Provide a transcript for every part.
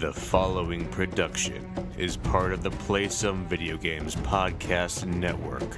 The following production is part of the Play Some Video Games podcast network.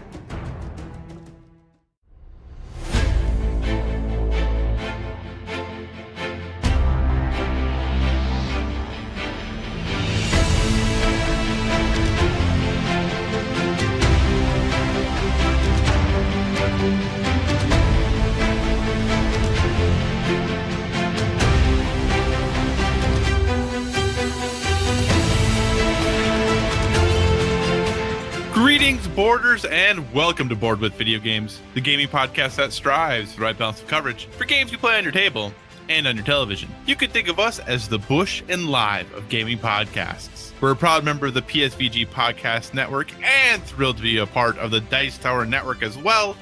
Boarders, and welcome to Board with Video Games, the gaming podcast that strives for the right balance of coverage for games you play on your table and on your television. You could think of us as the Bush and Live of gaming podcasts. We're a proud member of the PSVG Podcast Network and thrilled to be a part of the Dice Tower Network as well.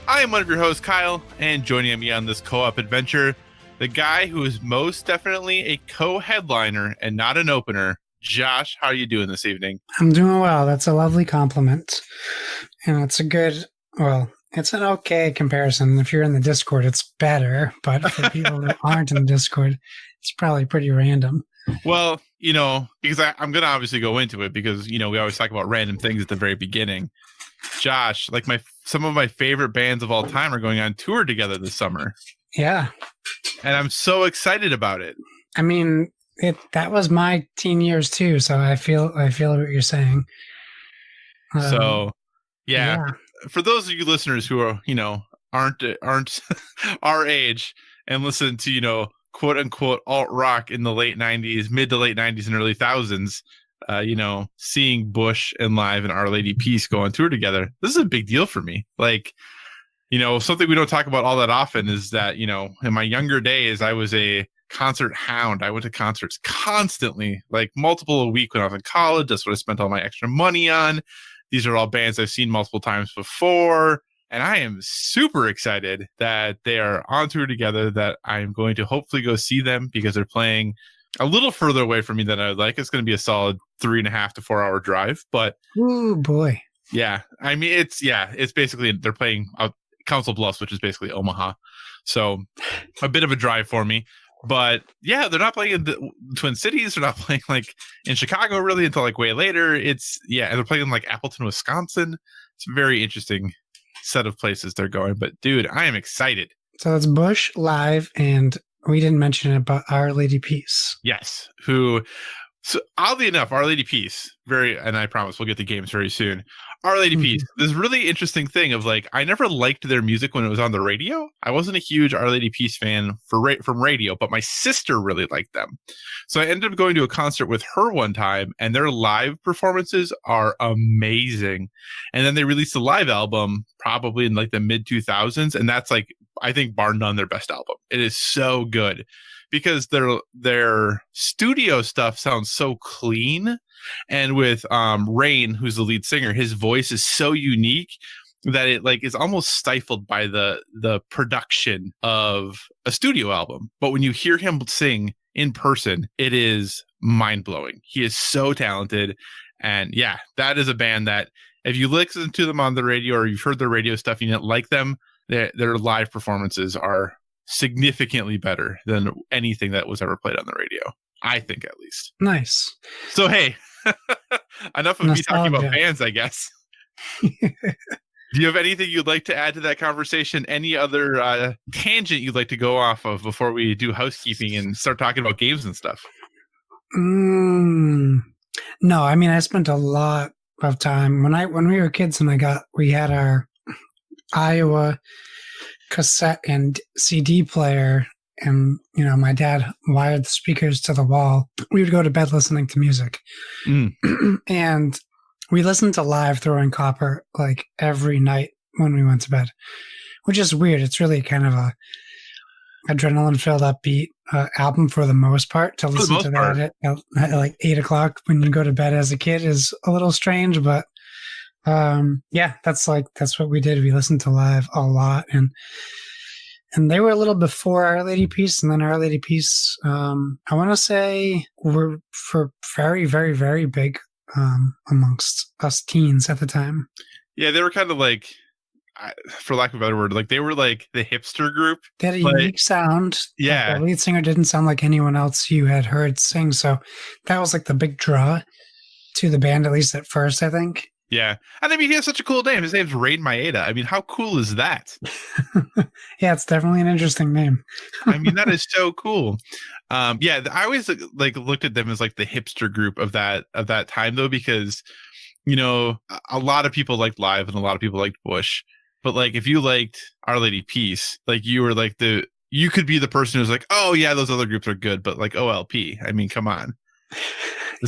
I am one of your hosts, Kyle, and joining me on this co-op adventure, the guy who is most definitely a co-headliner and not an opener, Josh. How are you doing this evening? I'm doing well. That's a lovely compliment. And it's it's an okay comparison. If you're in the Discord, it's better. But for people that aren't in the Discord, it's probably pretty random. Well, because I'm going to obviously go into it because, we always talk about random things at the very beginning. Josh, some of my favorite bands of all time are going on tour together this summer. Yeah. And I'm so excited about it. I mean, that was my teen years too, so I feel what you're saying. Yeah. For those of you listeners who are, aren't our age and listen to, quote unquote alt rock in the late 90s, mid to late 90s and early thousands, seeing Bush and Live and Our Lady Peace go on tour together, this is a big deal for me. Something we don't talk about all that often is that, in my younger days, I was a concert hound. I went to concerts constantly, multiple a week when I was in college. That's what I spent all my extra money on. These are all bands I've seen multiple times before. And I am super excited that they are on tour together, that I'm going to hopefully go see them because they're playing a little further away from me than I would like. It's going to be a solid 3.5 to 4 hour drive. But oh boy. Yeah. I mean, it's basically, they're playing out Council Bluffs, which is basically Omaha. So a bit of a drive for me. But yeah, they're not playing in the Twin Cities. They're not playing in Chicago really until way later. And they're playing in Appleton, Wisconsin. It's a very interesting set of places they're going. But dude, I am excited. So it's Bush, Live, and we didn't mention it, but Our Lady Peace. Yes. So oddly enough, Our Lady Peace, and I promise we'll get the games very soon. Our Lady Peace, this really interesting thing of I never liked their music when it was on the radio. I wasn't a huge Our Lady Peace fan from radio, but my sister really liked them. So I ended up going to a concert with her one time, and their live performances are amazing. And then they released a live album probably in the mid 2000s, and that's I think bar none their best album. It is so good because their studio stuff sounds so clean. And with Rain, who's the lead singer, his voice is so unique that it is almost stifled by the production of a studio album. But when you hear him sing in person, it is mind-blowing. He is so talented. And yeah, that is a band that if you listen to them on the radio or you've heard their radio stuff and you didn't like them, their live performances are significantly better than anything that was ever played on the radio. I think, at least. Nice. So, hey, enough of me talking about bands, I guess. Do you have anything you'd like to add to that conversation? Any other tangent you'd like to go off of before we do housekeeping and start talking about games and stuff? No, I mean, I spent a lot of time when we were kids and we had our Iowa cassette and CD player. And, my dad wired the speakers to the wall. We would go to bed listening to music. And we listened to Live Throwing Copper every night when we went to bed, which is weird. It's really kind of a adrenaline-filled upbeat album for the most part. To listen to that at 8 o'clock when you go to bed as a kid is a little strange. But yeah, that's what we did. We listened to Live a lot. And they were a little before Our Lady Peace, and then Our Lady Peace, I want to say, were for very, very, very big amongst us teens at the time. Yeah, they were kind of for lack of a better word, like they were like the hipster group. They had a unique sound. Yeah. Like the lead singer didn't sound like anyone else you had heard sing. So that was like the big draw to the band, at least at first, I think. Yeah. And I mean, he has such a cool name. His name's Rain Maeda. I mean, how cool is that? Yeah, it's definitely an interesting name. I mean, that is so cool. Yeah, I always like looked at them as like the hipster group of that time, though, because, you know, a lot of people liked Live and a lot of people liked Bush. But like, if you liked Our Lady Peace, like you were like you could be the person who's like, oh yeah, those other groups are good, but like OLP, I mean, come on.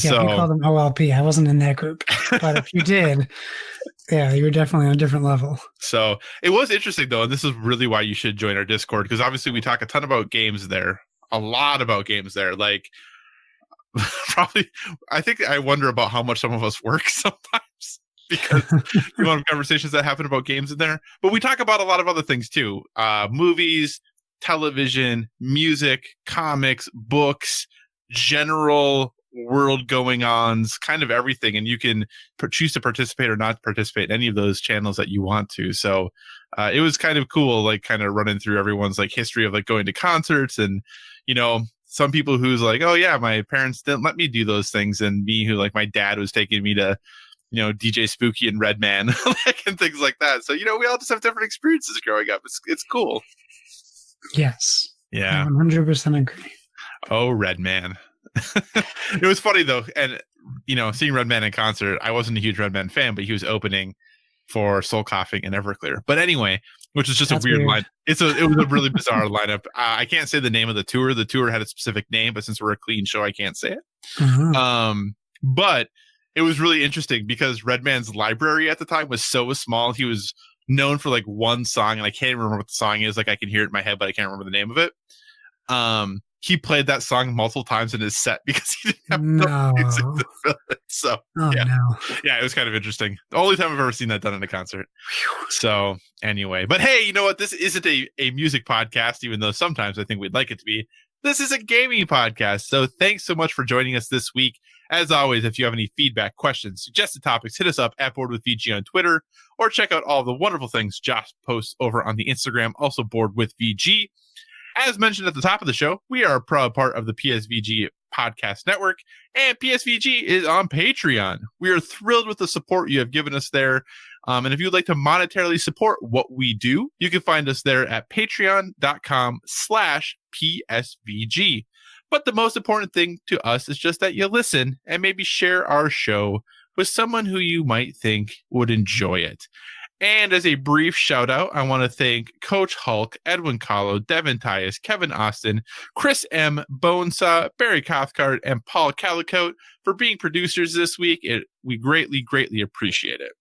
Yeah, you called them OLP. I wasn't in that group, but if you did, yeah, you were definitely on a different level. So it was interesting though, and this is really why you should join our Discord, because obviously we talk a ton about games there, a lot about games there. Like probably, I wonder about how much some of us work sometimes because the amount of conversations that happen about games in there. But we talk about a lot of other things too: movies, television, music, comics, books, general world going ons, kind of everything, and you can choose to participate or not participate in any of those channels that you want to. So it was kind of cool, like kind of running through everyone's like history of like going to concerts, and you know, some people who's like, oh yeah, my parents didn't let me do those things, and me who like my dad was taking me to, you know, DJ Spooky and Redman like, and things like that. So, you know, we all just have different experiences growing up. It's cool. Yes. Yeah. I 100% agree. Oh, Redman. It was funny though, and you know, seeing Redman in concert, I wasn't a huge Redman fan, but he was opening for Soul Coughing and Everclear. But anyway, which is just That's a weird line. It was a really bizarre lineup. I can't say the name of the tour. The tour had a specific name, but since we're a clean show, I can't say it. Uh-huh. But it was really interesting because Redman's library at the time was so small. He was known for like one song, and I can't remember what the song is. Like I can hear it in my head, but I can't remember the name of it. He played that song multiple times in his set because he didn't have enough music to fill it. So yeah, it was kind of interesting. The only time I've ever seen that done in a concert. So anyway, but hey, you know what? This isn't a music podcast, even though sometimes I think we'd like it to be. This is a gaming podcast. So thanks so much for joining us this week. As always, if you have any feedback, questions, suggested topics, hit us up at Board with VG on Twitter, or check out all the wonderful things Josh posts over on the Instagram, also Board with VG. As mentioned at the top of the show, we are a proud part of the PSVG podcast network, and PSVG is on Patreon. We are thrilled with the support you have given us there. And if you'd like to monetarily support what we do, you can find us there at patreon.com/PSVG. But the most important thing to us is just that you listen and maybe share our show with someone who you might think would enjoy it. And as a brief shout out, I want to thank Coach Hulk, Edwin Kahlo, Devin Tyus, Kevin Austin, Chris M, Bonesaw, Barry Cathcart, and Paul Calicote for being producers this week. We greatly, greatly appreciate it.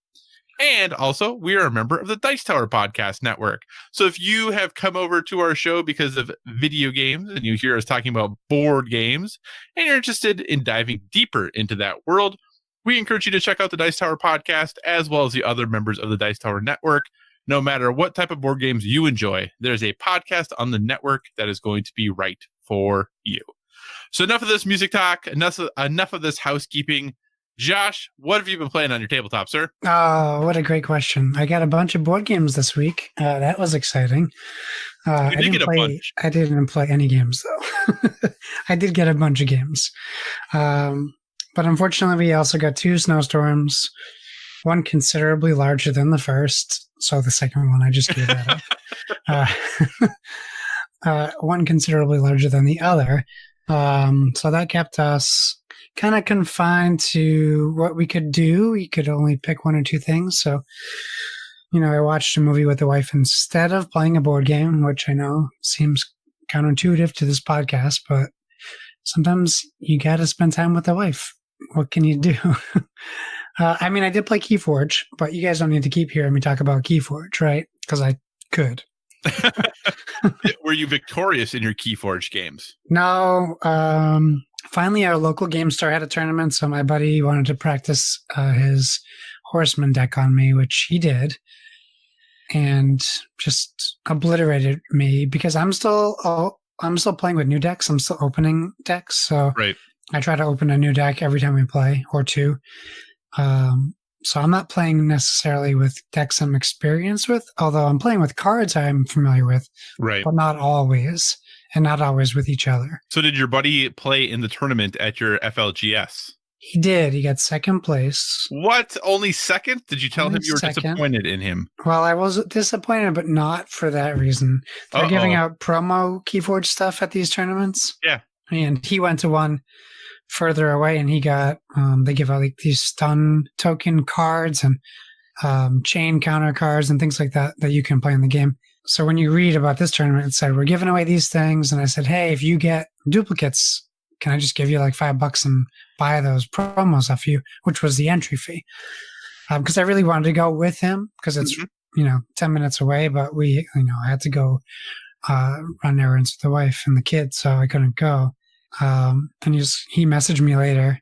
And also, we are a member of the Dice Tower Podcast Network. So if you have come over to our show because of video games and you hear us talking about board games and you're interested in diving deeper into that world, we encourage you to check out the Dice Tower Podcast as well as the other members of the Dice Tower Network. No matter what type of board games you enjoy, there's a podcast on the network that is going to be right for you. So enough of this music talk, enough of this housekeeping. Josh, what have you been playing on your tabletop, sir? Oh, what a great question. I got a bunch of board games this week. That was exciting. I didn't play any games, though. I did get a bunch of games. But unfortunately, we also got 2 snowstorms, one considerably larger than the first. So the second one, I just gave that up. One considerably larger than the other. So that kept us kind of confined to what we could do. We could only pick 1 or 2 things. So, you know, I watched a movie with the wife instead of playing a board game, which I know seems counterintuitive to this podcast, but sometimes you got to spend time with the wife. What can you do? I mean, I did play Keyforge, but you guys don't need to keep hearing me talk about Keyforge, right? Because I could. Were you victorious in your Keyforge games? No. Finally, our local game store had a tournament, so my buddy wanted to practice his Horseman deck on me, which he did, and just obliterated me because I'm still playing with new decks. I'm still opening decks, so right. I try to open a new deck every time we play, or 2. So I'm not playing necessarily with decks I'm experienced with, although I'm playing with cards I'm familiar with, Right. but not always, and not always with each other. So did your buddy play in the tournament at your FLGS? He did. He got second place. What? Only second? Did you tell Only him you were second. disappointed in him? Well, I was disappointed, but not for that reason. They're giving out promo Keyforge stuff at these tournaments. Yeah. And he went to one further away, and he got, they give out like these stun token cards and chain counter cards and things like that you can play in the game. So when you read about this tournament, it said, we're giving away these things. And I said, hey, if you get duplicates, can I just give you like $5 and buy those promos off you, which was the entry fee? Because I really wanted to go with him because it's, 10 minutes away, but I had to go run errands with the wife and the kids, so I couldn't go. And he messaged me later.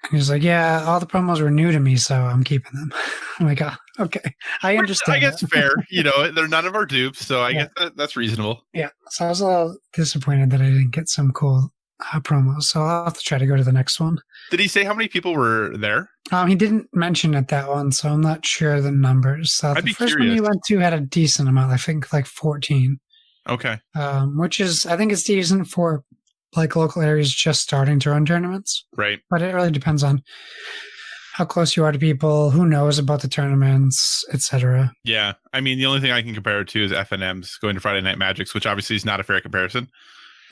And he was like, yeah, all the promos were new to me, so I'm keeping them. I'm like, oh, okay. I understand. I guess fair. They're none of our dupes, so I guess that's reasonable. Yeah. So I was a little disappointed that I didn't get some cool promos, so I'll have to try to go to the next one. Did he say how many people were there? He didn't mention at that one, so I'm not sure the numbers. So I'd the be first curious. one he went to had a decent amount, I think like 14. Okay. Which is, I think it's decent for like local areas just starting to run tournaments. Right. But it really depends on how close you are to people, who knows about the tournaments, etc. Yeah. I mean, the only thing I can compare it to is FNM's going to Friday Night Magics, which obviously is not a fair comparison.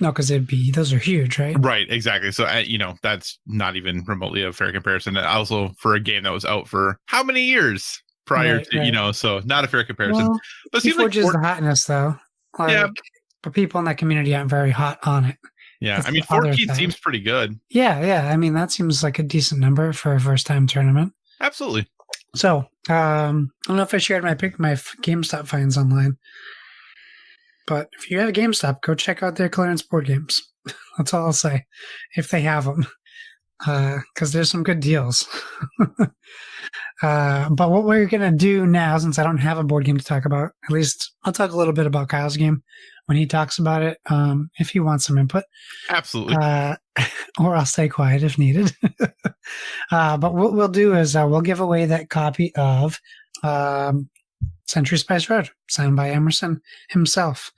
No, because those are huge, right? Right, exactly. So, that's not even remotely a fair comparison. And also for a game that was out for how many years prior to, so not a fair comparison. Well, but it seems like is the hotness, though. Yeah. But people in that community aren't very hot on it. Yeah, That's I mean, 14 seems pretty good. Yeah. I mean, that seems like a decent number for a first-time tournament. Absolutely. So, I don't know if I shared my GameStop finds online. But if you have a GameStop, go check out their clearance board games. That's all I'll say, if they have them, because there's some good deals. But what we're going to do now, since I don't have a board game to talk about, at least I'll talk a little bit about Kyle's game when he talks about it, if he wants some input. Absolutely. Or I'll stay quiet if needed. But what we'll do is we'll give away that copy of Century Spice Road, signed by Emerson himself.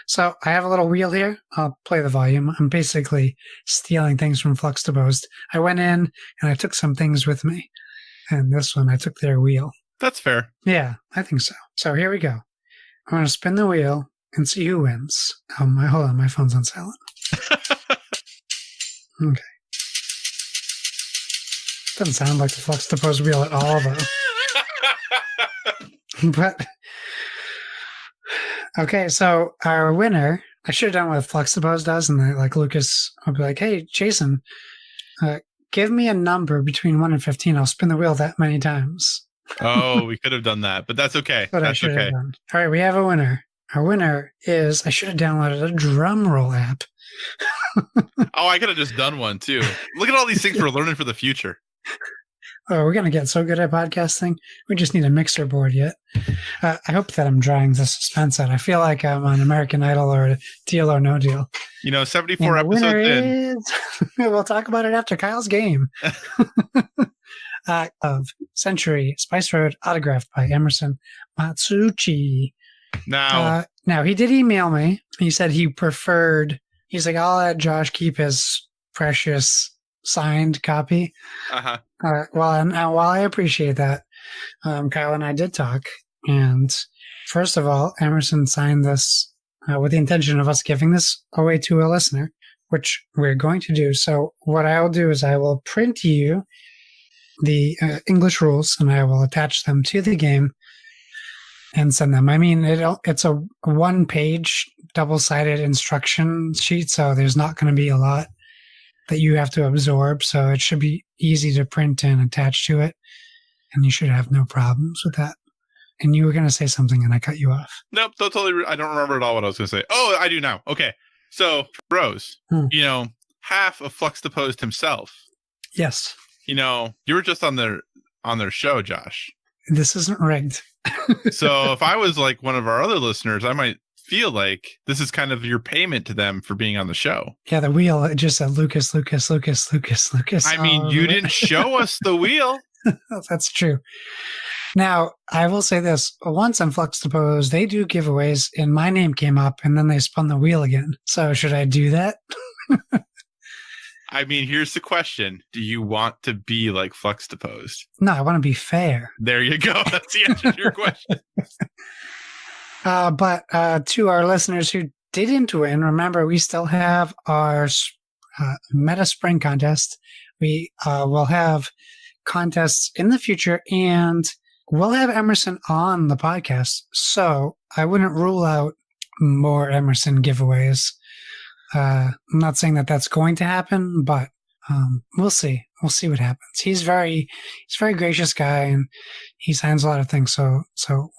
So I have a little wheel here. I'll play the volume. I'm basically stealing things from Fluxtaposed. I went in and I took some things with me. And this one, I took their wheel. That's fair. Yeah, I think so. So here we go. I'm going to spin the wheel and see who wins. Hold on, my phone's on silent. Okay. Doesn't sound like the Fluxtaposed wheel at all, though. But okay, so our winner, I should have done what Fluxtaposed does, and like Lucas will be like, "Hey, Jason, give me a number between 1 and 15. I'll spin the wheel that many times." Oh, we could have done that, but that's okay. That's okay. All right, we have a winner. Our winner is, I should have downloaded a drum roll app. Oh, I could have just done one too. Look at all these things we're learning for the future. Oh, we're going to get so good at podcasting. We just need a mixer board yet. I hope that I'm drawing the suspense out. I feel like I'm on American Idol or a Deal or No Deal. 74 episodes in. We'll talk about it after Kyle's game. Of Century Spice Road, autographed by Emerson Matsuchi. Now, he did email me. He said he preferred, he's like, I'll let Josh keep his precious signed copy. Uh-huh. While I appreciate that, Kyle and I did talk. And first of all, Emerson signed this with the intention of us giving this away to a listener, which we're going to do. So what I'll do is I will print you the English rules, and I will attach them to the game and send them. I mean, it's a one-page double-sided instruction sheet, so there's not going to be a lot that you have to absorb, so it should be easy to print and attach to it, and you should have no problems with that. And you were going to say something, and I cut you off. Nope, totally. I don't remember at all what I was going to say. Oh, I do now. Okay, so Rose, half of Fluxtaposed himself. Yes. You were just on their show, Josh. This isn't rigged. So if I was like one of our other listeners, I might feel like this is kind of your payment to them for being on the show. Yeah, the wheel, it just said Lucas. I mean, you didn't show us the wheel. That's true. Now, I will say this. Once on Fluxtapose, they do giveaways, and my name came up, and then they spun the wheel again. So should I do that? I mean, here's the question. Do you want to be like Fluxtapose? No, I want to be fair. There you go. That's the answer to your question. But to our listeners who didn't win, remember, we still have our Meta Spring contest. We will have contests in the future, and we'll have Emerson on the podcast. So I wouldn't rule out more Emerson giveaways. I'm not saying that that's going to happen, but we'll see. We'll see what happens. He's a very gracious guy, and he signs a lot of things. So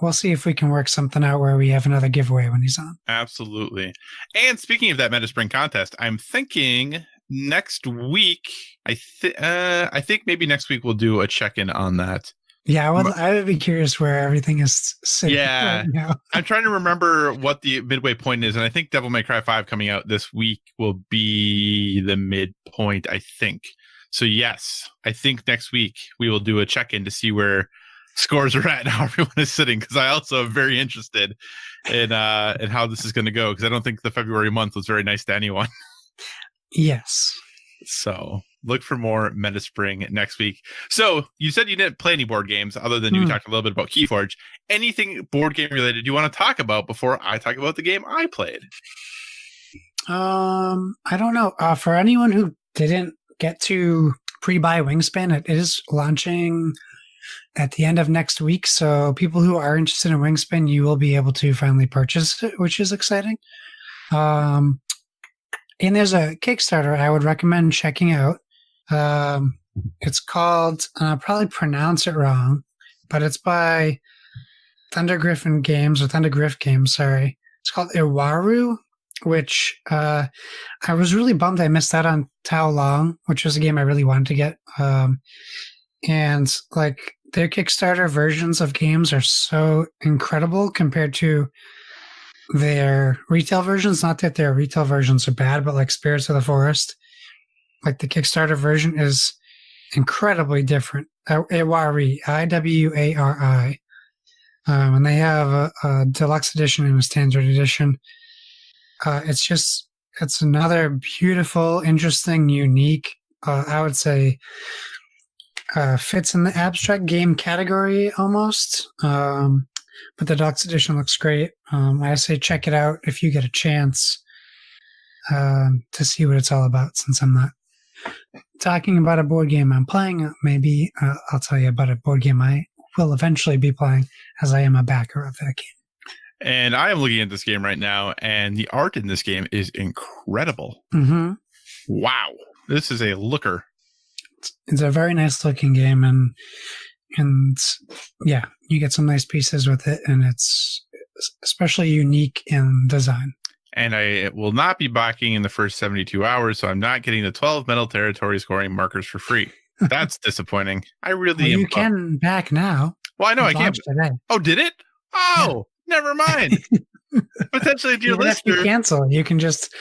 we'll see if we can work something out where we have another giveaway when he's on. Absolutely. And speaking of that Meta Spring contest, I'm thinking next week. I think maybe next week we'll do a check-in on that. Yeah, I would be curious where everything is sitting. Yeah, right now. I'm trying to remember what the midway point is, and I think Devil May Cry 5 coming out this week will be the midpoint, I think. So yes, I think next week we will do a check-in to see where scores are at and how everyone is sitting, because I also am very interested in how this is going to go, because I don't think the February month was very nice to anyone. Yes. So look for more Meta Spring next week. So you said you didn't play any board games other than you talked a little bit about Keyforge. Anything board game related you want to talk about before I talk about the game I played? I don't know. For anyone who didn't get to pre-buy Wingspan, it is launching at the end of next week. So people who are interested in Wingspan, you will be able to finally purchase it, which is exciting. And there's a Kickstarter I would recommend checking out. It's called, and I'll probably pronounce it wrong, but it's by Thundergriff Games, sorry. It's called Iwaru, which I was really bummed I missed out on Tao Long, which was a game I really wanted to get. And like their Kickstarter versions of games are so incredible compared to their retail versions. Not that their retail versions are bad, but like Spirits of the Forest, like the Kickstarter version is incredibly different. Iwari, Iwari. And they have a deluxe edition and a standard edition. It's another beautiful, interesting, unique, I would say, fits in the abstract game category almost. But the deluxe edition looks great. I say check it out if you get a chance to see what it's all about. Since I'm not talking about a board game I'm playing, maybe I'll tell you about a board game I will eventually be playing, as I am a backer of that game. And I am looking at this game right now, and the art in this game is incredible. Mm-hmm. Wow. This is a looker. It's a very nice looking game, and yeah, you get some nice pieces with it, and it's especially unique in design. And I will not be backing in the first 72 hours, so I'm not getting the 12 metal territory scoring markers for free. That's disappointing. I really am. You can back now. Well, I know I can't. Today. Oh, did it? Oh, yeah. Never mind. Potentially, dear listener. If you cancel, you can just,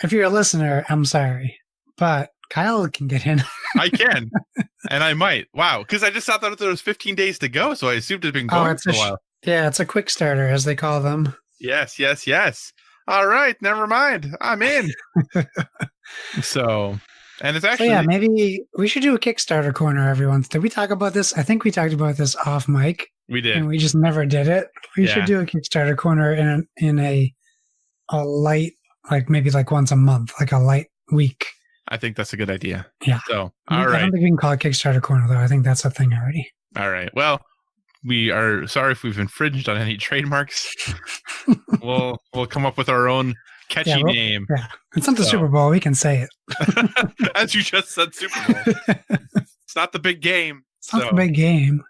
if you're a listener, I'm sorry, but Kyle can get in. I can, and I might. Wow, because I just thought that there was 15 days to go, so I assumed it had been going for a while. Yeah, it's a quick starter, as they call them. Yes. All right, never mind. I'm in. So, and it's actually... So yeah, maybe we should do a Kickstarter corner every once. Did we talk about this? I think we talked about this off mic. We did. And we just never did it. We should do a Kickstarter corner in a light, like maybe like once a month, like a light week. I think that's a good idea. Yeah. So, I don't think we can call it Kickstarter corner, though. I think that's a thing already. All right. Well, we are sorry if we've infringed on any trademarks. We'll come up with our own catchy name. Yeah. It's not the Super Bowl. We can say it. As you just said, Super Bowl. It's not the big game. It's not the big game.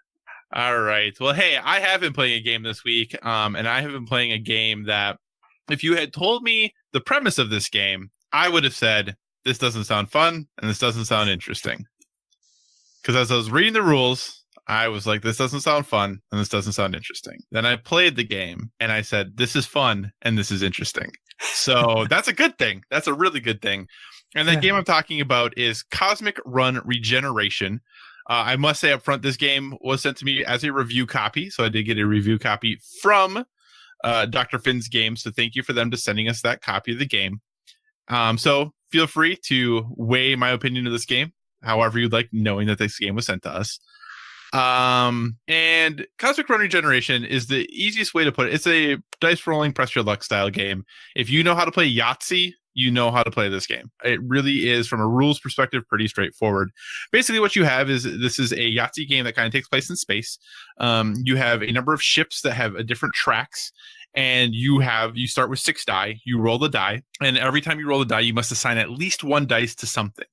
All right. Well, hey, I have been playing a game this week, and I have been playing a game that if you had told me the premise of this game, I would have said, this doesn't sound fun, and this doesn't sound interesting. Because as I was reading the rules, I was like, this doesn't sound fun, and this doesn't sound interesting. Then I played the game, and I said, this is fun, and this is interesting. So that's a good thing. That's a really good thing. And the game I'm talking about is Cosmic Run Regeneration. I must say up front, this game was sent to me as a review copy. So I did get a review copy from Dr. Finn's Games. So thank you for them to sending us that copy of the game. So feel free to weigh my opinion of this game however you'd like, knowing that this game was sent to us. And Cosmic Run Regeneration is the easiest way to put it. It's a dice rolling, press your luck style game. If you know how to play Yahtzee, you know how to play this game. It really is, from a rules perspective, pretty straightforward. Basically, what you have is this is a Yahtzee game that kind of takes place in space. You have a number of ships that have different tracks. And you start with 6 die, you roll the die, and every time you roll the die, you must assign at least 1 dice to something.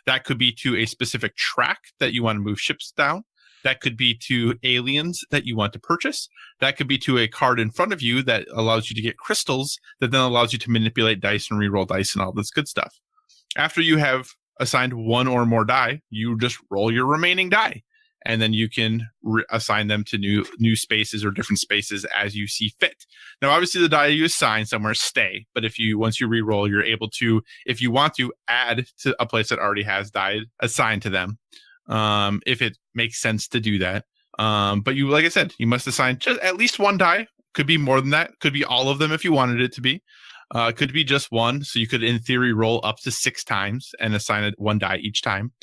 That could be to a specific track that you want to move ships down. That could be to aliens that you want to purchase. That could be to a card in front of you that allows you to get crystals that then allows you to manipulate dice and reroll dice and all this good stuff. After you have assigned 1 or more die, you just roll your remaining die. And then you can assign them to new spaces or different spaces as you see fit. Now, obviously, the die you assign somewhere stay. But once you re-roll, you're able to, if you want to, add to a place that already has die assigned to them, if it makes sense to do that. But like I said, you must assign just at least 1 die. Could be more than that. Could be all of them if you wanted it to be. Could be just 1. So you could, in theory, roll up to 6 times and assign it 1 die each time.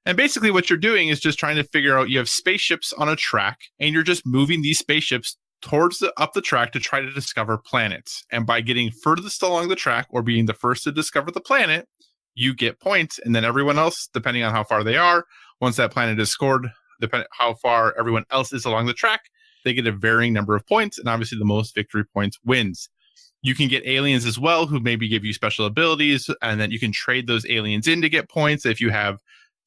And basically what you're doing is just trying to figure out, you have spaceships on a track, and you're just moving these spaceships up the track to try to discover planets. And by getting furthest along the track or being the first to discover the planet, you get points. And then everyone else, depending on how far they are, once that planet is scored, depending how far everyone else is along the track, they get a varying number of points. And obviously the most victory points wins. You can get aliens as well, who maybe give you special abilities, and then you can trade those aliens in to get points. If you have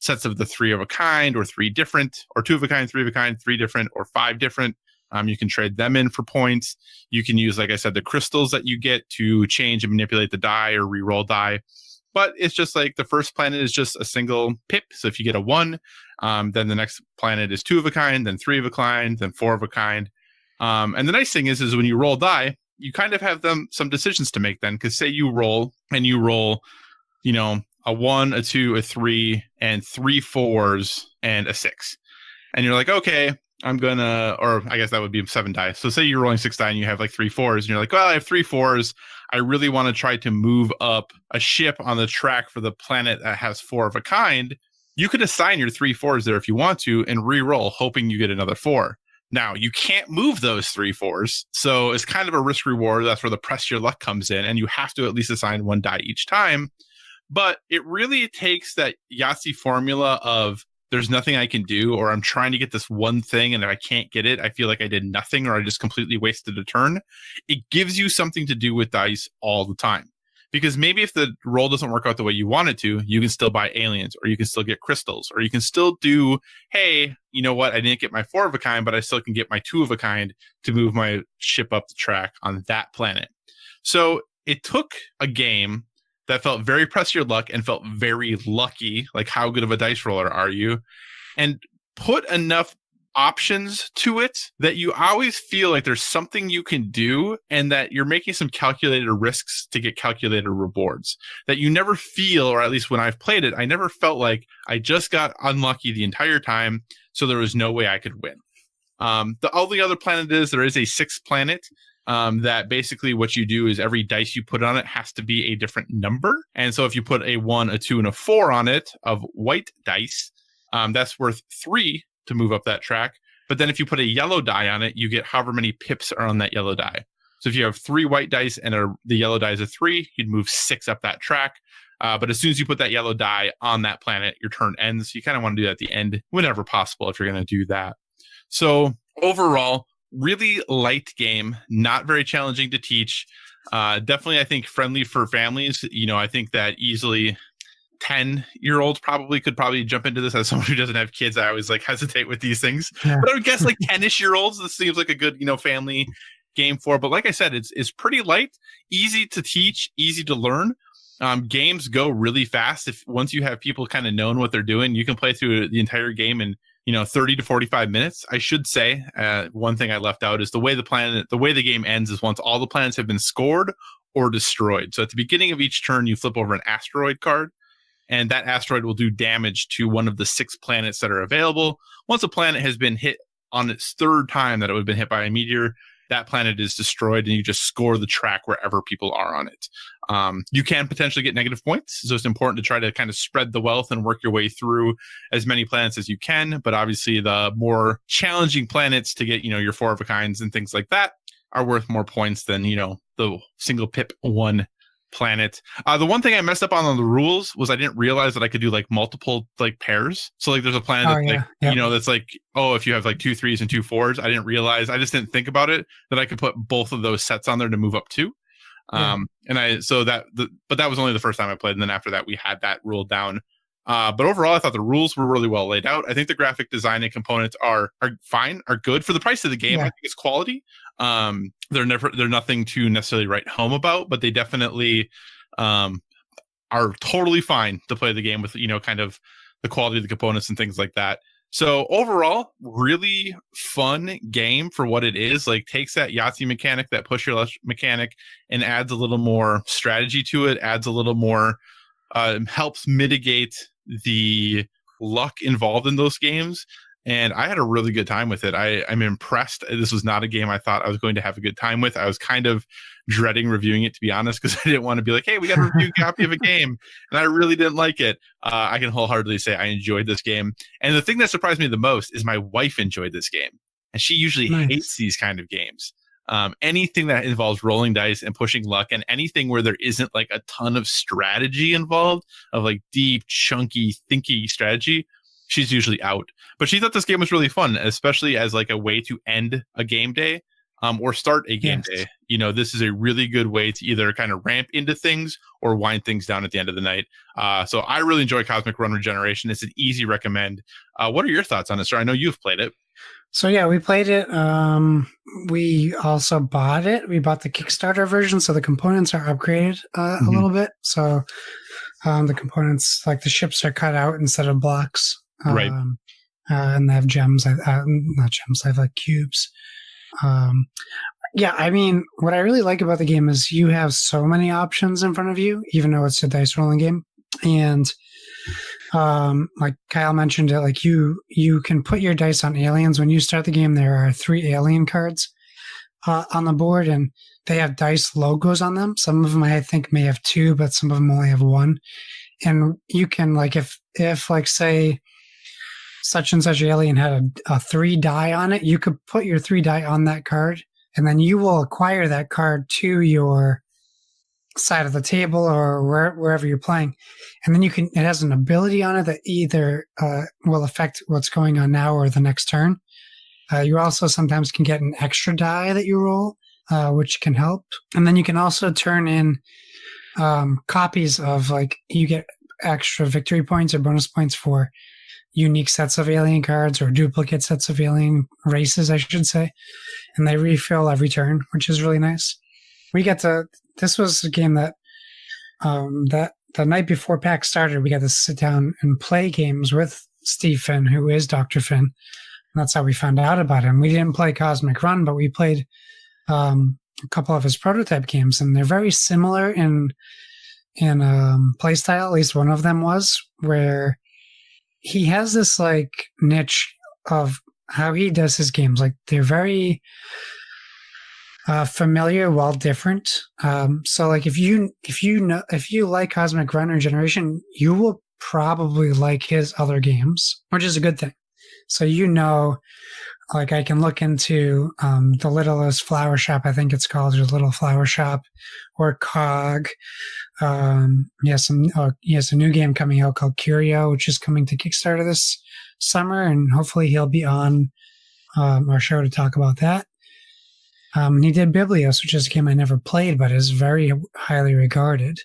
sets of the 3 of a kind, or 3 different, or 2 of a kind, 3 of a kind, 3 different, or 5 different. You can trade them in for points. You can use, like I said, the crystals that you get to change and manipulate the die or re-roll die. But it's just like the first planet is just a single pip. So if you get a 1, then the next planet is 2 of a kind, then 3 of a kind, then 4 of a kind. And the nice thing is when you roll die, you kind of have some decisions to make then. Because say you roll, a 1, a 2, a 3, and 3 4s and a 6. And you're like, okay, or I guess that would be 7 die. So say you're rolling 6 die and you have like 3 4s, and you're like, well, I have 3 4s. I really want to try to move up a ship on the track for the planet that has 4 of a kind. You could assign your 3 4s there if you want to and re-roll, hoping you get another 4. Now, you can't move those 3 4s, so it's kind of a risk reward. That's where the press your luck comes in, and you have to at least assign 1 die each time. But it really takes that Yahtzee formula of there's nothing I can do, or I'm trying to get this one thing, and if I can't get it, I feel like I did nothing, or I just completely wasted a turn. It gives you something to do with dice all the time. Because maybe if the roll doesn't work out the way you want it to, you can still buy aliens, or you can still get crystals, or you can still do, hey, you know what, I didn't get my 4 of a kind, but I still can get my 2 of a kind to move my ship up the track on that planet. So it took a game that felt very press your luck and felt very lucky, like how good of a dice roller are you, and put enough options to it that you always feel like there's something you can do and that you're making some calculated risks to get calculated rewards. That you never feel, or at least when I've played it, I never felt like I just got unlucky the entire time, so there was no way I could win. The only other planet there is a 6th planet. That basically what you do is every dice you put on it has to be a different number. And so if you put a 1, a 2, and a 4 on it of white dice, that's worth 3 to move up that track. But then if you put a yellow die on it, you get however many pips are on that yellow die. So if you have 3 white dice and the yellow die is a 3, you'd move 6 up that track. But as soon as you put that yellow die on that planet, your turn ends. You kind of want to do that at the end whenever possible if you're going to do that. So overall, really light game, not very challenging to teach. Definitely, I think, friendly for families. I think that easily 10-year-olds could probably jump into this. As someone who doesn't have kids, I always hesitate with these things. Yeah. But I would guess 10-ish-year-olds, this seems like a good, family game for. But like I said, it's pretty light, easy to teach, easy to learn. Games go really fast. Once you have people kind of known what they're doing, you can play through the entire game in 30 to 45 minutes. I should say one thing I left out is the way the game ends is once all the planets have been scored or destroyed. So at the beginning of each turn, you flip over an asteroid card. and that asteroid will do damage to one of the 6 planets that are available. Once a planet has been hit on its 3rd time that it would have been hit by a meteor, that planet is destroyed, and you just score the track wherever people are on it. You can potentially get negative points, so it's important to try to kind of spread the wealth and work your way through as many planets as you can. But obviously, the more challenging planets to get, your 4 of a kinds and things like that are worth more points than, the single pip 1 planet. The one thing I messed up on the rules was I didn't realize that I could do like multiple like pairs. So like there's a planet that's like, if you have like 2 3s and 2 4s, I didn't realize, I just didn't think about it, that I could put both of those sets on there to move up 2. But that was only the first time I played, and then after that we had that rule down. But overall, I thought the rules were really well laid out. I think the graphic design and components are fine, are good for the price of the game. I think it's quality. They're nothing to necessarily write home about, but they definitely are totally fine to play the game with, kind of the quality of the components and things like that. So overall, really fun game for what it is. Like, takes that Yahtzee mechanic, that push your luck mechanic, and adds a little more strategy to it, adds a little more, helps mitigate the luck involved in those games. And I had a really good time with it. I'm impressed. This was not a game I thought I was going to have a good time with. I was kind of dreading reviewing it, to be honest, because I didn't want to be like, hey, we got a review copy of a game. And I really didn't like it. I can wholeheartedly say I enjoyed this game. And the thing that surprised me the most is my wife enjoyed this game. And she usually hates these kind of games. Anything that involves rolling dice and pushing luck, and anything where there isn't like a ton of strategy involved, of like deep, chunky, thinky strategy, she's usually out. But she thought this game was really fun, especially as like a way to end a game day, or start a game day. This is a really good way to either kind of ramp into things or wind things down at the end of the night. So I really enjoy Cosmic Run Regeneration. It's an easy recommend. What are your thoughts on it, sir? I know you've played it. So yeah, we played it. We also bought it. We bought the Kickstarter version, so the components are upgraded a little bit. So the components, like the ships, are cut out instead of blocks. Right. And they have gems. Not gems. They have like cubes. I mean, what I really like about the game is you have so many options in front of you, even though it's a dice rolling game. And like Kyle mentioned it, like you can put your dice on aliens. When you start the game, there are 3 alien cards on the board, and they have dice logos on them. Some of them I think may have 2, but some of them only have 1. And you can, like, if like, say, such and such alien had a 3 die on it, you could put your 3 die on that card, and then you will acquire that card to your side of the table or wherever you're playing. And then it has an ability on it that either will affect what's going on now or the next turn. You also sometimes can get an extra die that you roll, which can help. And then you can also turn in copies of, like, you get extra victory points or bonus points for unique sets of alien cards or duplicate sets of alien races, I should say. And they refill every turn, which is really nice. This was a game that the night before PAX started, we got to sit down and play games with Steve Finn, who is Dr. Finn. And that's how we found out about him. We didn't play Cosmic Run, but we played a couple of his prototype games, and they're very similar in play style. At least one of them was, where he has this like niche of how he does his games. Like, they're very familiar while different. So like if you like Cosmic Run Regeneration, you will probably like his other games, which is a good thing. So like I can look into The Littlest Flower Shop, I think it's called, or Little Flower Shop, or Cog. He has a new game coming out called Curio, which is coming to Kickstarter this summer, and hopefully he'll be on our show to talk about that. He did Biblios, which is a game I never played, but is very highly regarded.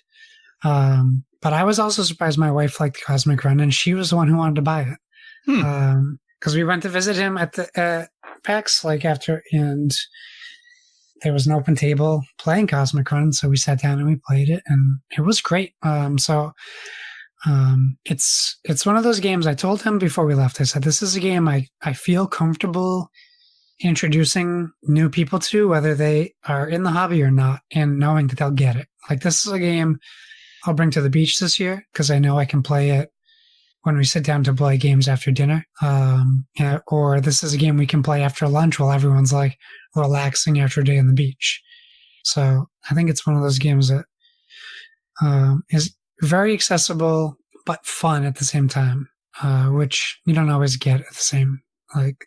But I was also surprised my wife liked Cosmic Run, and she was the one who wanted to buy it. Because we went to visit him at the PAX, and there was an open table playing Cosmic Run, so we sat down and we played it, and it was great. It's one of those games. I told him before we left, I said, this is a game I feel comfortable introducing new people to, whether they are in the hobby or not, and knowing that they'll get it. Like, this is a game I'll bring to the beach this year because I know I can play it when we sit down to play games after dinner. Or this is a game we can play after lunch while everyone's like relaxing after a day on the beach. So I think it's one of those games that is very accessible but fun at the same time, which you don't always get at the same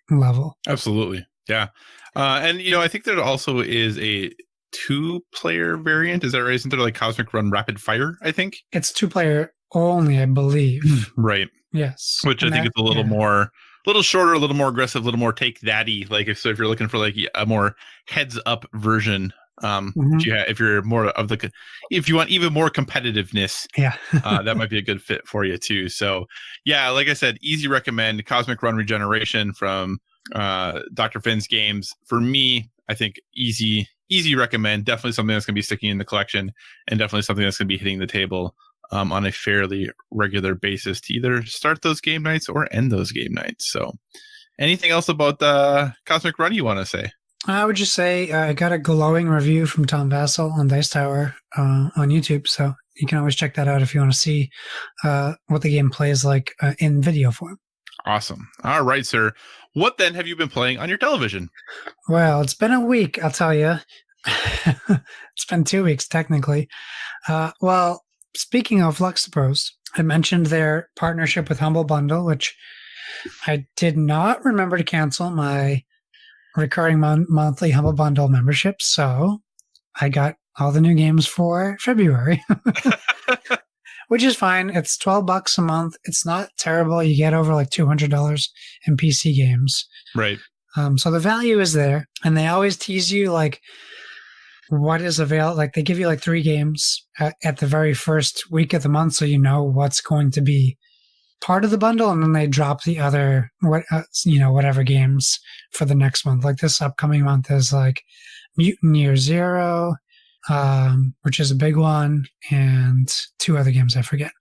level. Absolutely. Yeah. And, I think there also is a 2-player variant. Is that right? Isn't there like Cosmic Run Rapid Fire, I think? It's 2-player only, I believe. Right. Yes. Which I think is a little more, a little shorter, a little more aggressive, a little more take thatty. Like if you're looking for like a more heads up version, if you're more of if you want even more competitiveness, that might be a good fit for you too. So yeah, like I said, easy recommend Cosmic Run Regeneration from Dr. Finn's games. For me, I think easy recommend. Definitely something that's going to be sticking in the collection, and definitely something that's going to be hitting the table on a fairly regular basis to either start those game nights or end those game nights. So anything else about the Cosmic Run you want to say? I would just say I got a glowing review from Tom Vassell on Dice Tower on YouTube, so you can always check that out if you want to see what the game plays like in video form. Awesome. All right, sir. What then have you been playing on your television? Well, it's been a week, I'll tell you. It's been 2 weeks, technically. Well, speaking of Luxapros, I mentioned their partnership with Humble Bundle, which I did not remember to cancel my recurring monthly Humble Bundle membership, so I got all the new games for February, which is fine. It's $12 a month. It's not terrible. You get over like $200 in PC games. Right. So the value is there, and they always tease you like what is available. Like they give you like 3 games at the very first week of the month, so you know what's going to be part of the bundle, and then they drop the other whatever games for the next month. Like this upcoming month is like Mutant Year Zero, which is a big one, and 2 other games I forget.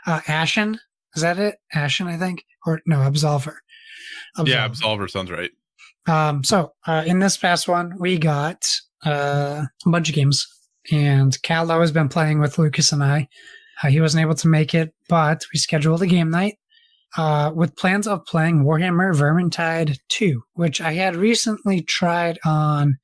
Ashen, is that it? Ashen, I think, or no, Absolver. Yeah, Absolver sounds right. So in this past one, we got a bunch of games, and Caldo has been playing with Lucas and I. He wasn't able to make it, but we scheduled a game night with plans of playing Warhammer Vermintide 2, which I had recently tried on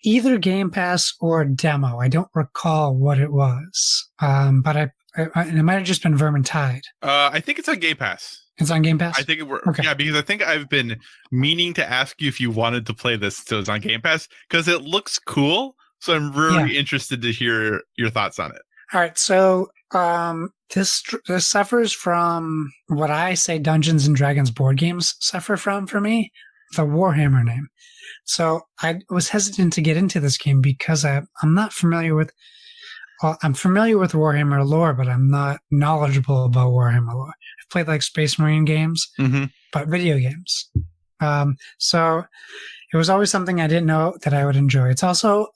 either Game Pass or demo. I don't recall what it was, but it might have just been Vermintide. I think it's on Game Pass. It's on Game Pass? I think yeah, because I think I've been meaning to ask you if you wanted to play this so it's on Game Pass, because it looks cool. So I'm really interested to hear your thoughts on it. All right, so this suffers from what I say Dungeons and Dragons board games suffer from for me, the Warhammer name. So I was hesitant to get into this game because I'm not familiar with. I'm familiar with Warhammer lore, but I'm not knowledgeable about Warhammer lore. I've played like Space Marine games, but video games. So it was always something I didn't know that I would enjoy. It's also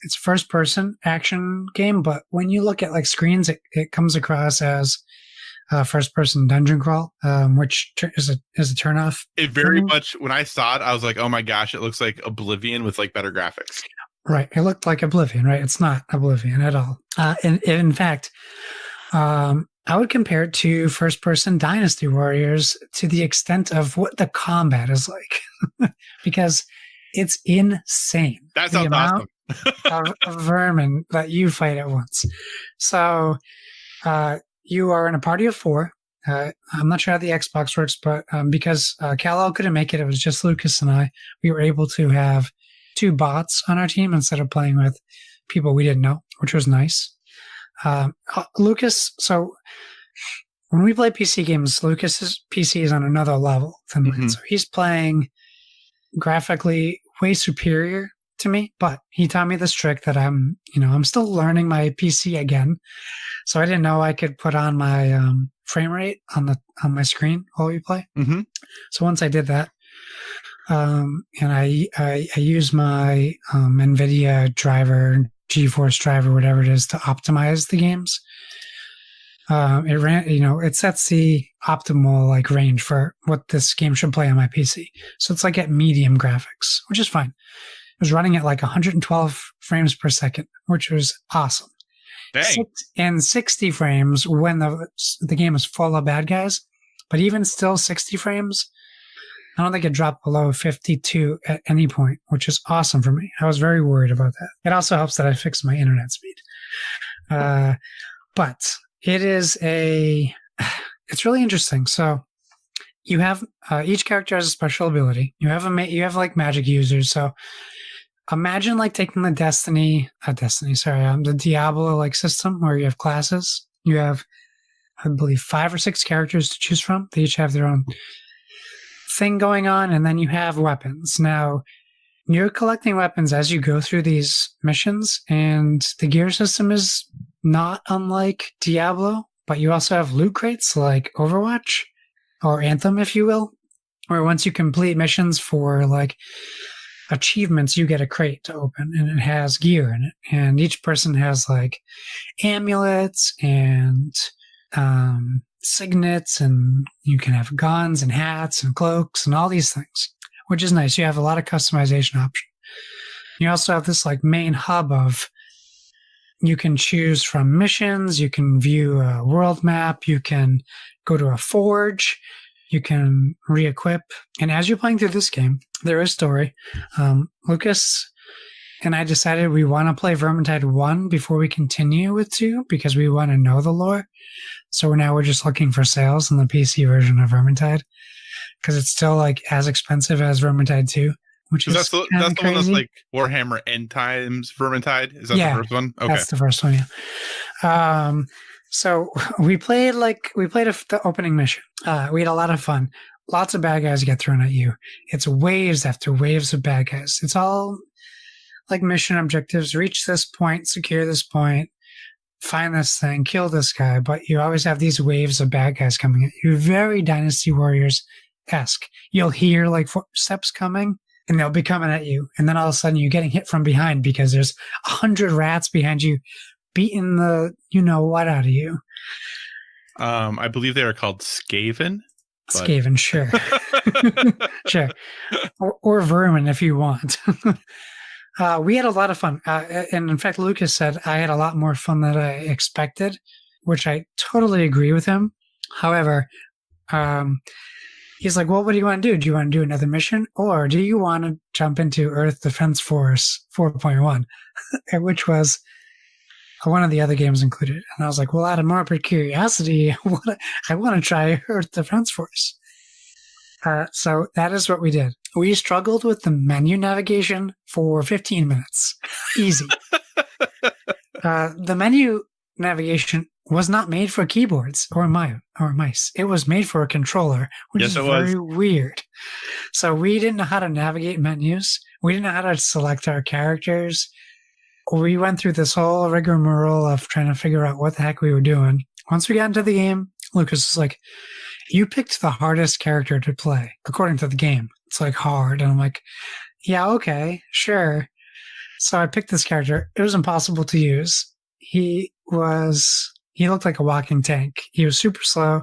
it's a first-person action game, but when you look at like screens, it comes across as first-person dungeon crawl, which is a turnoff. It very much, when I saw it, I was like, oh my gosh, it looks like Oblivion with like better graphics. Right. It looked like Oblivion, right? It's not Oblivion at all. In fact, I would compare it to first-person Dynasty Warriors to the extent of what the combat is like, because it's insane. That sounds awesome. of vermin that you fight at once. So you are in a party of 4. I'm not sure how the Xbox works, but because Kal-El couldn't make it, it was just Lucas and I. We were able to have 2 bots on our team instead of playing with people we didn't know, which was nice. Lucas, so when we play PC games, Lucas's PC is on another level than mine. So he's playing graphically way superior to me, but he taught me this trick that I'm still learning my PC again. So I didn't know I could put on my frame rate on my screen while we play. So once I did that, and I use my NVIDIA driver, GeForce driver, whatever it is, to optimize the games. It sets the optimal like range for what this game should play on my PC. So it's like at medium graphics, which is fine. It was running at like 112 frames per second, which was awesome. Dang. in 60 frames when the game is full of bad guys. But even still, 60 frames, I don't think it dropped below 52 at any point, which is awesome for me. I was very worried about that. It also helps that I fixed my internet speed. But it's really interesting. So you have each character has a special ability. You have like magic users. So imagine like taking the the Diablo like system where you have classes. You have, I believe, 5 or 6 characters to choose from. They each have their own thing going on, and then you have weapons. Now, you're collecting weapons as you go through these missions, and the gear system is not unlike Diablo, but you also have loot crates like Overwatch, or Anthem, if you will, where once you complete missions for like achievements, you get a crate to open, and it has gear in it. And each person has like amulets and signets, and you can have guns and hats and cloaks and all these things, which is nice. You have a lot of customization options. You also have this like main hub of you can choose from missions, you can view a world map, you can go to a forge, you can re-equip. And as you're playing through this game, there is story. Lucas and I decided we want to play Vermintide 1 before we continue with 2 because we want to know the lore. So now we're just looking for sales in the PC version of Vermintide because it's still like as expensive as Vermintide 2, which is that's the one that's like Warhammer End Times Vermintide. Is that the first one? Okay, that's the first one. Yeah. So we played the opening mission. We had a lot of fun. Lots of bad guys get thrown at you. It's waves after waves of bad guys. It's all like mission objectives. Reach this point, secure this point, find this thing, kill this guy. But you always have these waves of bad guys coming at you. Very Dynasty Warriors-esque. You'll hear like footsteps coming, and they'll be coming at you. And then all of a sudden you're getting hit from behind because there's 100 rats behind you beating the you-know-what out of you. I believe they are called Skaven. Skaven, sure. Sure. Or vermin if you want. We had a lot of fun. And in fact, Lucas said I had a lot more fun than I expected, which I totally agree with him. However, he's like, well, what do you want to do? Do you want to do another mission? Or do you want to jump into Earth Defense Force 4.1, which was one of the other games included? And I was like, well, out of morbid curiosity, I want to try Earth Defense Force. So that is what we did. We struggled with the menu navigation for 15 minutes. Easy. The menu navigation was not made for keyboards or mice. It was made for a controller, which is very weird. So we didn't know how to navigate menus. We didn't know how to select our characters. We went through this whole rigmarole of trying to figure out what the heck we were doing. Once we got into the game, Lucas was like, you picked the hardest character to play, according to the game. It's like hard. And I'm like, yeah, okay, sure. So I picked this character. It was impossible to use. He looked like a walking tank. He was super slow.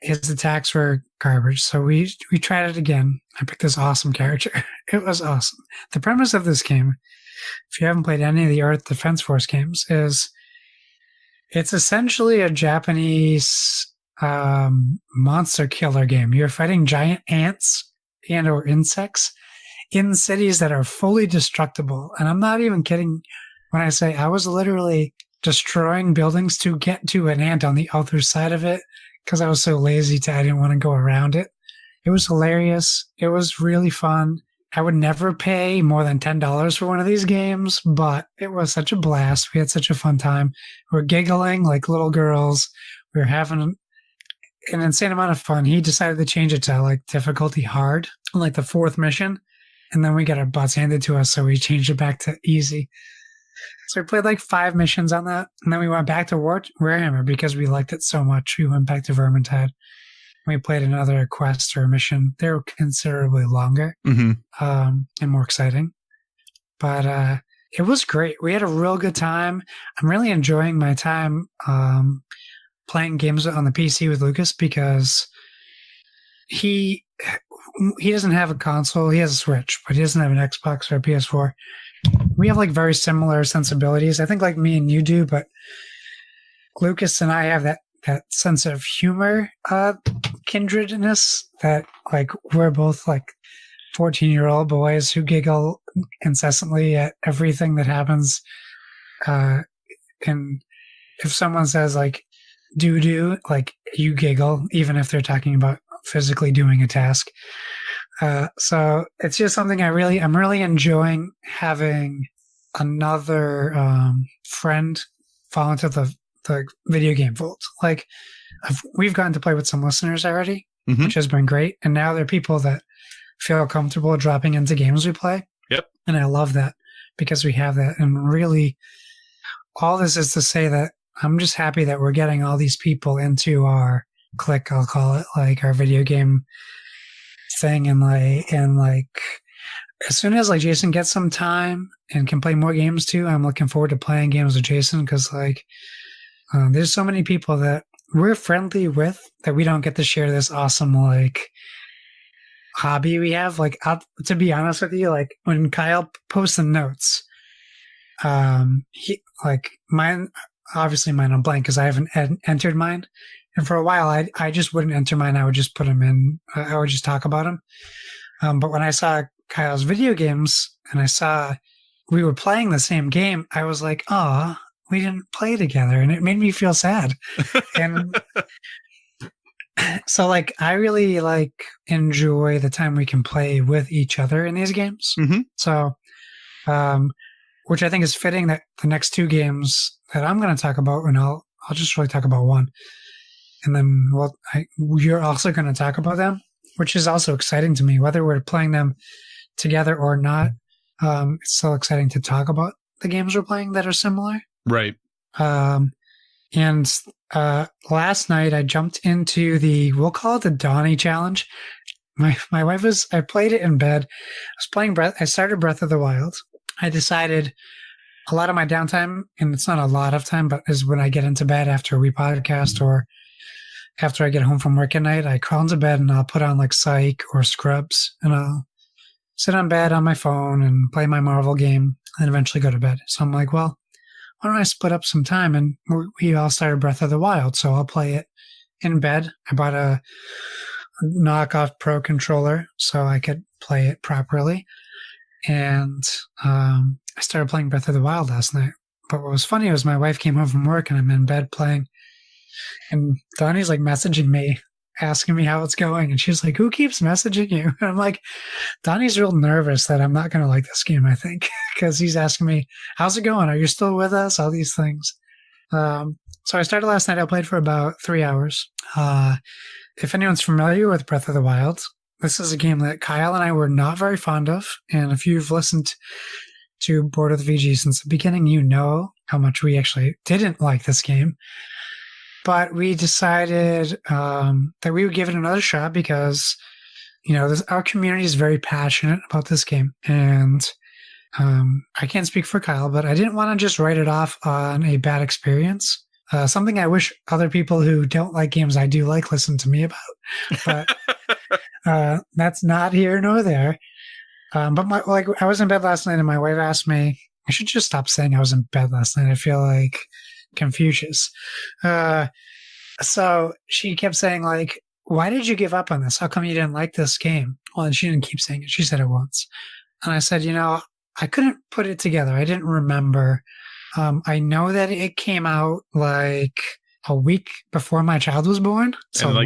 His attacks were garbage. So we tried it again. I picked this awesome character. It was awesome. The premise of this game, if you haven't played any of the Earth Defense Force games, is it's essentially a Japanese monster killer game. You're fighting giant ants and or insects in cities that are fully destructible. And I'm not even kidding when I say I was literally destroying buildings to get to an ant on the other side of it because I was so lazy I didn't want to go around it. It was hilarious. It was really fun. I would never pay more than $10 for one of these games, but it was such a blast. We had such a fun time. We were giggling like little girls. We were having an insane amount of fun. He decided to change it to like difficulty hard on like the 4th mission. And then we got our butts handed to us. So we changed it back to easy. So we played like 5 missions on that. And then we went back to Warhammer because we liked it so much. We went back to Vermintide. We played another quest or a mission. They were considerably longer and more exciting. But it was great. We had a real good time. I'm really enjoying my time playing games on the PC with Lucas because he doesn't have a console. He has a Switch, but he doesn't have an Xbox or a PS4. we have like very similar sensibilities. I think like me and you do, but Lucas and I have that sense of humor, kindredness, that like we're both like 14-year-old boys who giggle incessantly at everything that happens. And if someone says like do, like you giggle, even if they're talking about physically doing a task. So it's just something I'm really enjoying having another friend fall into the video game fold. Like we've gotten to play with some listeners already, which has been great. And now there are people that feel comfortable dropping into games we play. Yep. And I love that because we have that. And really, all this is to say that I'm just happy that we're getting all these people into our clique, I'll call it, like our video game thing. And like as soon as like Jason gets some time and can play more games too, I'm looking forward to playing games with Jason because like there's so many people that we're friendly with that we don't get to share this awesome like hobby we have. Like to be honest with you, like when Kyle posts the notes, he like mine I'm blank because I haven't entered mine. And for a while, I just wouldn't enter mine. I would just put them in. I would just talk about them. But when I saw Kyle's video games and I saw we were playing the same game, I was like, oh, we didn't play together. And it made me feel sad. And so like, I really like enjoy the time we can play with each other in these games. So, which I think is fitting that the next two games that I'm going to talk about, and I'll just really talk about one. And then, you're also going to talk about them, which is also exciting to me. Whether we're playing them together or not, it's so exciting to talk about the games we're playing that are similar. Right. And last night I jumped into we'll call it the Donnie Challenge. My wife I played it in bed. I started Breath of the Wild. I decided a lot of my downtime, and it's not a lot of time, but is when I get into bed after we podcast or after I get home from work at night, I crawl into bed and I'll put on like Psych or Scrubs and I'll sit on bed on my phone and play my Marvel game and eventually go to bed. So I'm like, well, why don't I split up some time? And we all started Breath of the Wild, so I'll play it in bed. I bought a knockoff Pro controller so I could play it properly. And I started playing Breath of the Wild last night. But what was funny was my wife came home from work and I'm in bed playing. And Donnie's like messaging me, asking me how it's going. And she's like, who keeps messaging you? And I'm like, Donnie's real nervous that I'm not going to like this game, I think, because he's asking me, how's it going? Are you still with us? All these things. So I started last night. I played for about 3 hours. If anyone's familiar with Breath of the Wild, this is a game that Kyle and I were not very fond of. And if you've listened to Board of the VG since the beginning, you know how much we actually didn't like this game. But we decided that we would give it another shot because, our community is very passionate about this game. And I can't speak for Kyle, but I didn't want to just write it off on a bad experience. Something I wish other people who don't like games I do like listen to me about. But that's not here nor there. But I was in bed last night and my wife asked me, I should just stop saying I was in bed last night. I feel like Confucius. So she kept saying like, why did you give up on this? How come you didn't like this game? Well, and she didn't keep saying it. She said it once. And I said, I couldn't put it together. I didn't remember. I know that it came out like a week before my child was born. So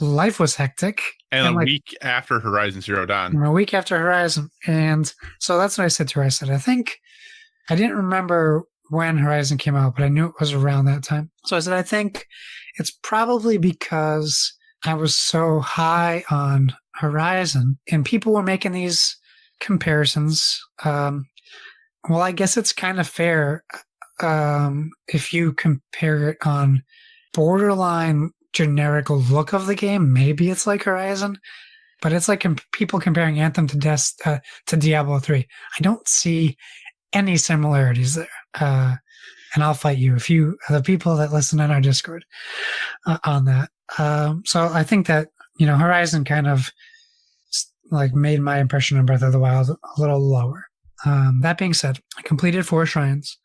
life was hectic. And a week after Horizon Zero Dawn. A week after Horizon. And so that's what I said to her. I said, I didn't remember when Horizon came out, but I knew it was around that time. So I said, I think it's probably because I was so high on Horizon and people were making these comparisons. Well, I guess it's kind of fair if you compare it on borderline generic look of the game. Maybe it's like Horizon, but it's like people comparing Anthem to Diablo 3. I don't see any similarities there. And I'll fight you if the people that listen in our Discord on that. So I think that, Horizon kind of like made my impression of Breath of the Wild a little lower. That being said, I completed 4 shrines.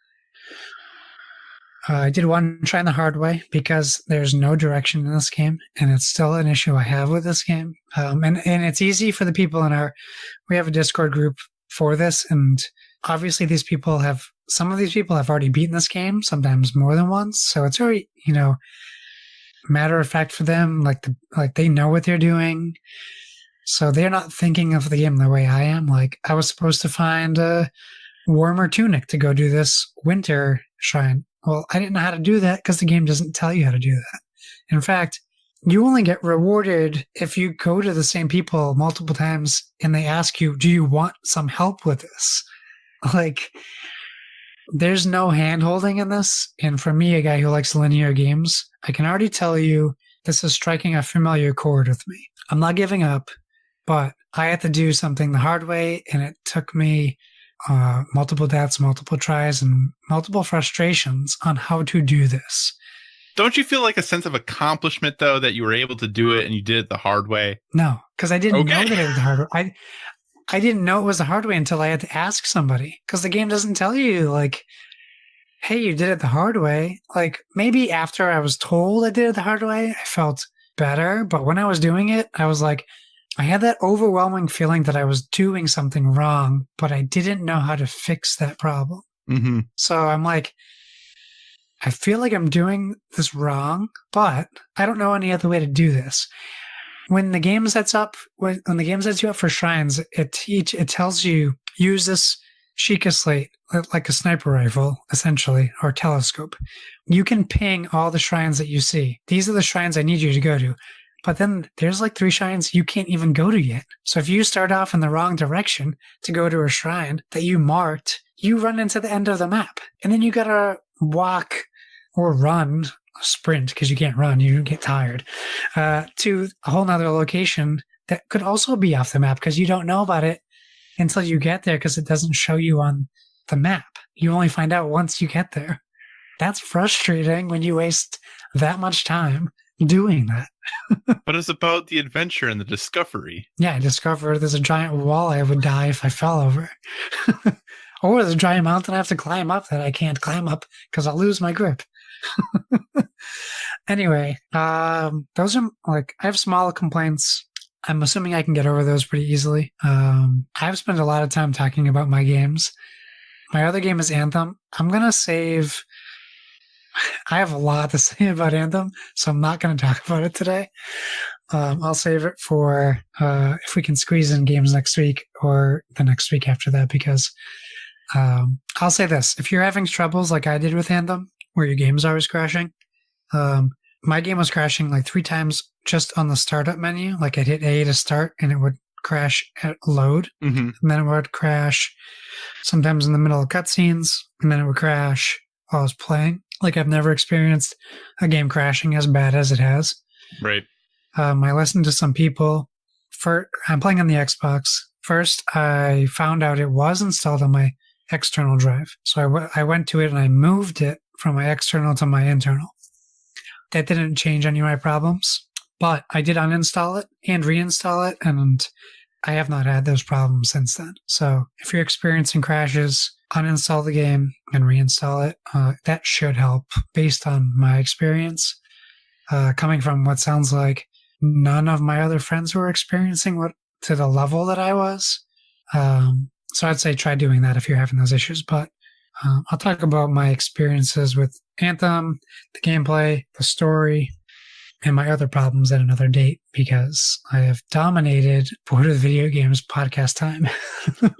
I did one shrine the hard way because there's no direction in this game, and it's still an issue I have with this game. And it's easy for the people we have a Discord group for this, and obviously some of these people have already beaten this game, sometimes more than once, so it's very, matter of fact for them, like they know what they're doing. So they're not thinking of the game the way I am. Like, I was supposed to find a warmer tunic to go do this winter shrine. Well, I didn't know how to do that because the game doesn't tell you how to do that. In fact, you only get rewarded if you go to the same people multiple times and they ask you, do you want some help with this? Like, there's no hand-holding in this. And for me, a guy who likes linear games, I can already tell you this is striking a familiar chord with me. I'm not giving up, but I had to do something the hard way, and it took me multiple deaths, multiple tries, and multiple frustrations on how to do this. Don't you feel like a sense of accomplishment, though, that you were able to do it and you did it the hard way? No, because I didn't know that it was the hard way. I didn't know it was the hard way until I had to ask somebody, because the game doesn't tell you, like, hey, you did it the hard way. Like, maybe after I was told I did it the hard way, I felt better. But when I was doing it, I was like, I had that overwhelming feeling that I was doing something wrong, but I didn't know how to fix that problem. Mm-hmm. So I'm like, I feel like I'm doing this wrong, but I don't know any other way to do this. When the game sets you up for shrines, it tells you use this Sheikah slate like a sniper rifle, essentially, or telescope. You can ping all the shrines that you see. These are the shrines I need you to go to. But then there's like 3 shrines you can't even go to yet. So if you start off in the wrong direction to go to a shrine that you marked, you run into the end of the map. And then you gotta walk or run, sprint, because you can't run, you get tired, to a whole nother location that could also be off the map because you don't know about it until you get there because it doesn't show you on the map. You only find out once you get there. That's frustrating when you waste that much time doing that. But it's about the adventure and the discovery. Yeah, I discovered there's a giant wall I would die if I fell over. Or there's a giant mountain I have to climb up that I can't climb up because I'll lose my grip. Anyway, those are I have small complaints. I'm assuming I can get over those pretty easily. I've spent a lot of time talking about my games. My other game is Anthem. I'm going to save... I have a lot to say about Anthem, so I'm not going to talk about it today. I'll save it for if we can squeeze in games next week or the next week after that, because I'll say this. If you're having troubles like I did with Anthem, where your game's always crashing, my game was crashing like 3 times just on the startup menu. Like I'd hit A to start and it would crash at load. Mm-hmm. And then it would crash sometimes in the middle of cutscenes, and then it would crash while I was playing. Like I've never experienced a game crashing as bad as it has. Right. I listened to some people. I'm playing on the Xbox. First, I found out it was installed on my external drive. So I went to it and I moved it from my external to my internal. That didn't change any of my problems, but I did uninstall it and reinstall it, and I have not had those problems since then. So if you're experiencing crashes, uninstall the game and reinstall it. That should help based on my experience. Coming from what sounds like none of my other friends were experiencing to the level that I was. So I'd say try doing that if you're having those issues. But I'll talk about my experiences with Anthem, the gameplay, the story, and my other problems at another date, because I have dominated Board of Video Games podcast time.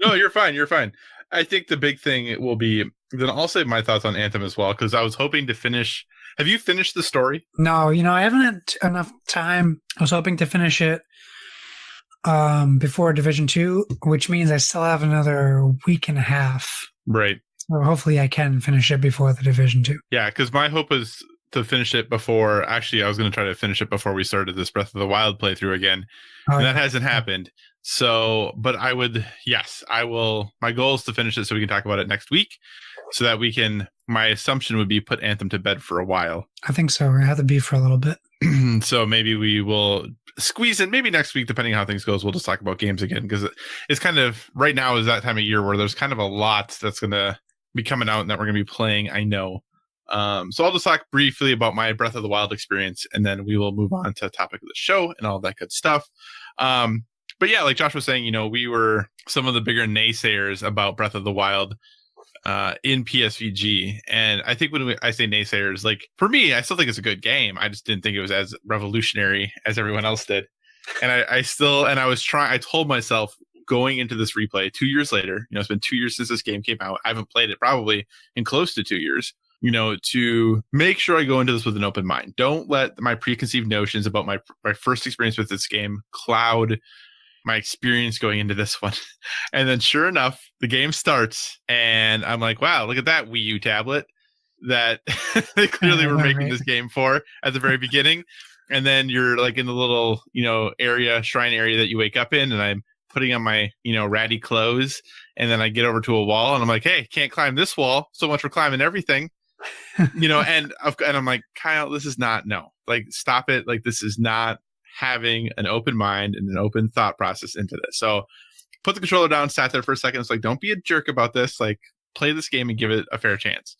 No, you're fine. You're fine. I think the big thing will be, then I'll save my thoughts on Anthem as well, because I was hoping to finish. Have you finished the story? No, I haven't had enough time. I was hoping to finish it before Division 2, which means I still have another week and a half. Right. So hopefully I can finish it before the Division 2. Yeah, because my hope is to finish it before, actually, I was going to try to finish it before we started this Breath of the Wild playthrough again. And that hasn't happened. So, but I will, my goal is to finish it so we can talk about it next week, so that we can, my assumption would be put Anthem to bed for a while. I think so. We're going to have to be for a little bit. So maybe we will squeeze in, maybe next week, depending on how things goes, we'll just talk about games again, because it's kind of, right now is that time of year where there's kind of a lot that's going to be coming out and that we're going to be playing, I know. So I'll just talk briefly about my Breath of the Wild experience, and then we will move on to the topic of the show and all that good stuff. But yeah, like Josh was saying, we were some of the bigger naysayers about Breath of the Wild in PSVG. And I think when I say naysayers, like for me, I still think it's a good game. I just didn't think it was as revolutionary as everyone else did. And I told myself going into this replay 2 years later, it's been 2 years since this game came out. I haven't played it probably in close to 2 years, to make sure I go into this with an open mind. Don't let my preconceived notions about my first experience with this game cloud my experience going into this one. And then sure enough, the game starts and I'm like, wow, look at that Wii U tablet that they clearly were making this game for at the very beginning. And then you're like in the little, shrine area that you wake up in, and I'm putting on my, ratty clothes. And then I get over to a wall and I'm like, hey, can't climb this wall. So much for climbing everything. And I'm like, Kyle, this is not, like, stop it. Like, this is not having an open mind and an open thought process into this. So put the controller down, sat there for a second. It's like, don't be a jerk about this. Like, play this game and give it a fair chance.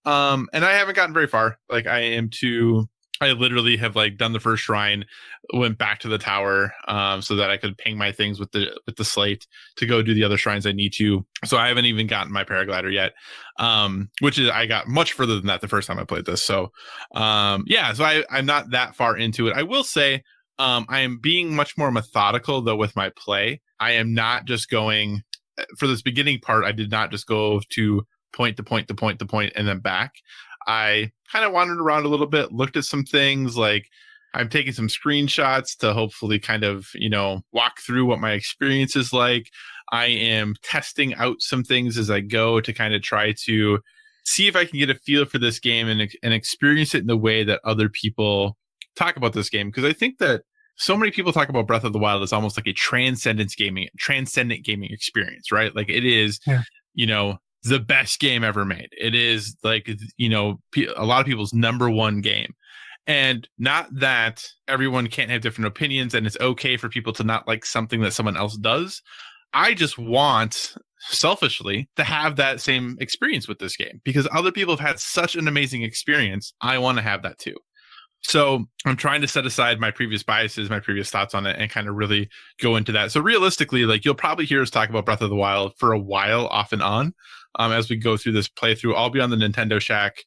And I haven't gotten very far. Like, I literally have like done the first shrine, went back to the tower so that I could ping my things with the slate to go do the other shrines I need to. So I haven't even gotten my paraglider yet, I got much further than that the first time I played this. So so I'm not that far into it. I will say I am being much more methodical though with my play. I am not just going for this beginning part. I did not just go to point to point to point to point and then back. I kind of wandered around a little bit, looked at some things. Like, I'm taking some screenshots to hopefully kind of, walk through what my experience is like. I am testing out some things as I go to kind of try to see if I can get a feel for this game and experience it in the way that other people talk about this game. Because I think that so many people talk about Breath of the Wild as almost like a transcendent gaming experience, right? Like, it is, the best game ever made. It is like, a lot of people's number one game. And not that everyone can't have different opinions and it's okay for people to not like something that someone else does. I just want, selfishly, to have that same experience with this game because other people have had such an amazing experience. I want to have that too. So I'm trying to set aside my previous biases, my previous thoughts on it, and kind of really go into that. So realistically, like, you'll probably hear us talk about Breath of the Wild for a while off and on as we go through this playthrough. I'll be on the Nintendo Shack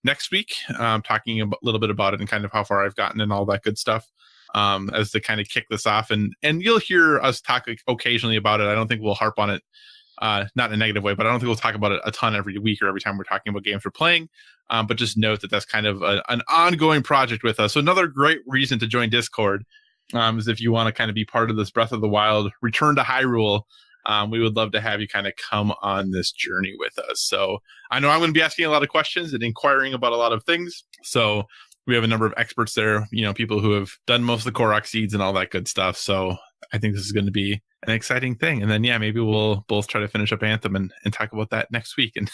next week, talking a little bit about it and kind of how far I've gotten and all that good stuff as to kind of kick this off. And you'll hear us talk occasionally about it. I don't think we'll harp on it, not in a negative way, but I don't think we'll talk about it a ton every week or every time we're talking about games we're playing. But just note that that's kind of an ongoing project with us. So another great reason to join Discord is if you want to kind of be part of this Breath of the Wild Return to Hyrule. We would love to have you kind of come on this journey with us. So I know I'm going to be asking a lot of questions and inquiring about a lot of things. So we have a number of experts there, people who have done most of the Korok seeds and all that good stuff. So I think this is going to be an exciting thing. And then, maybe we'll both try to finish up Anthem and talk about that next week. And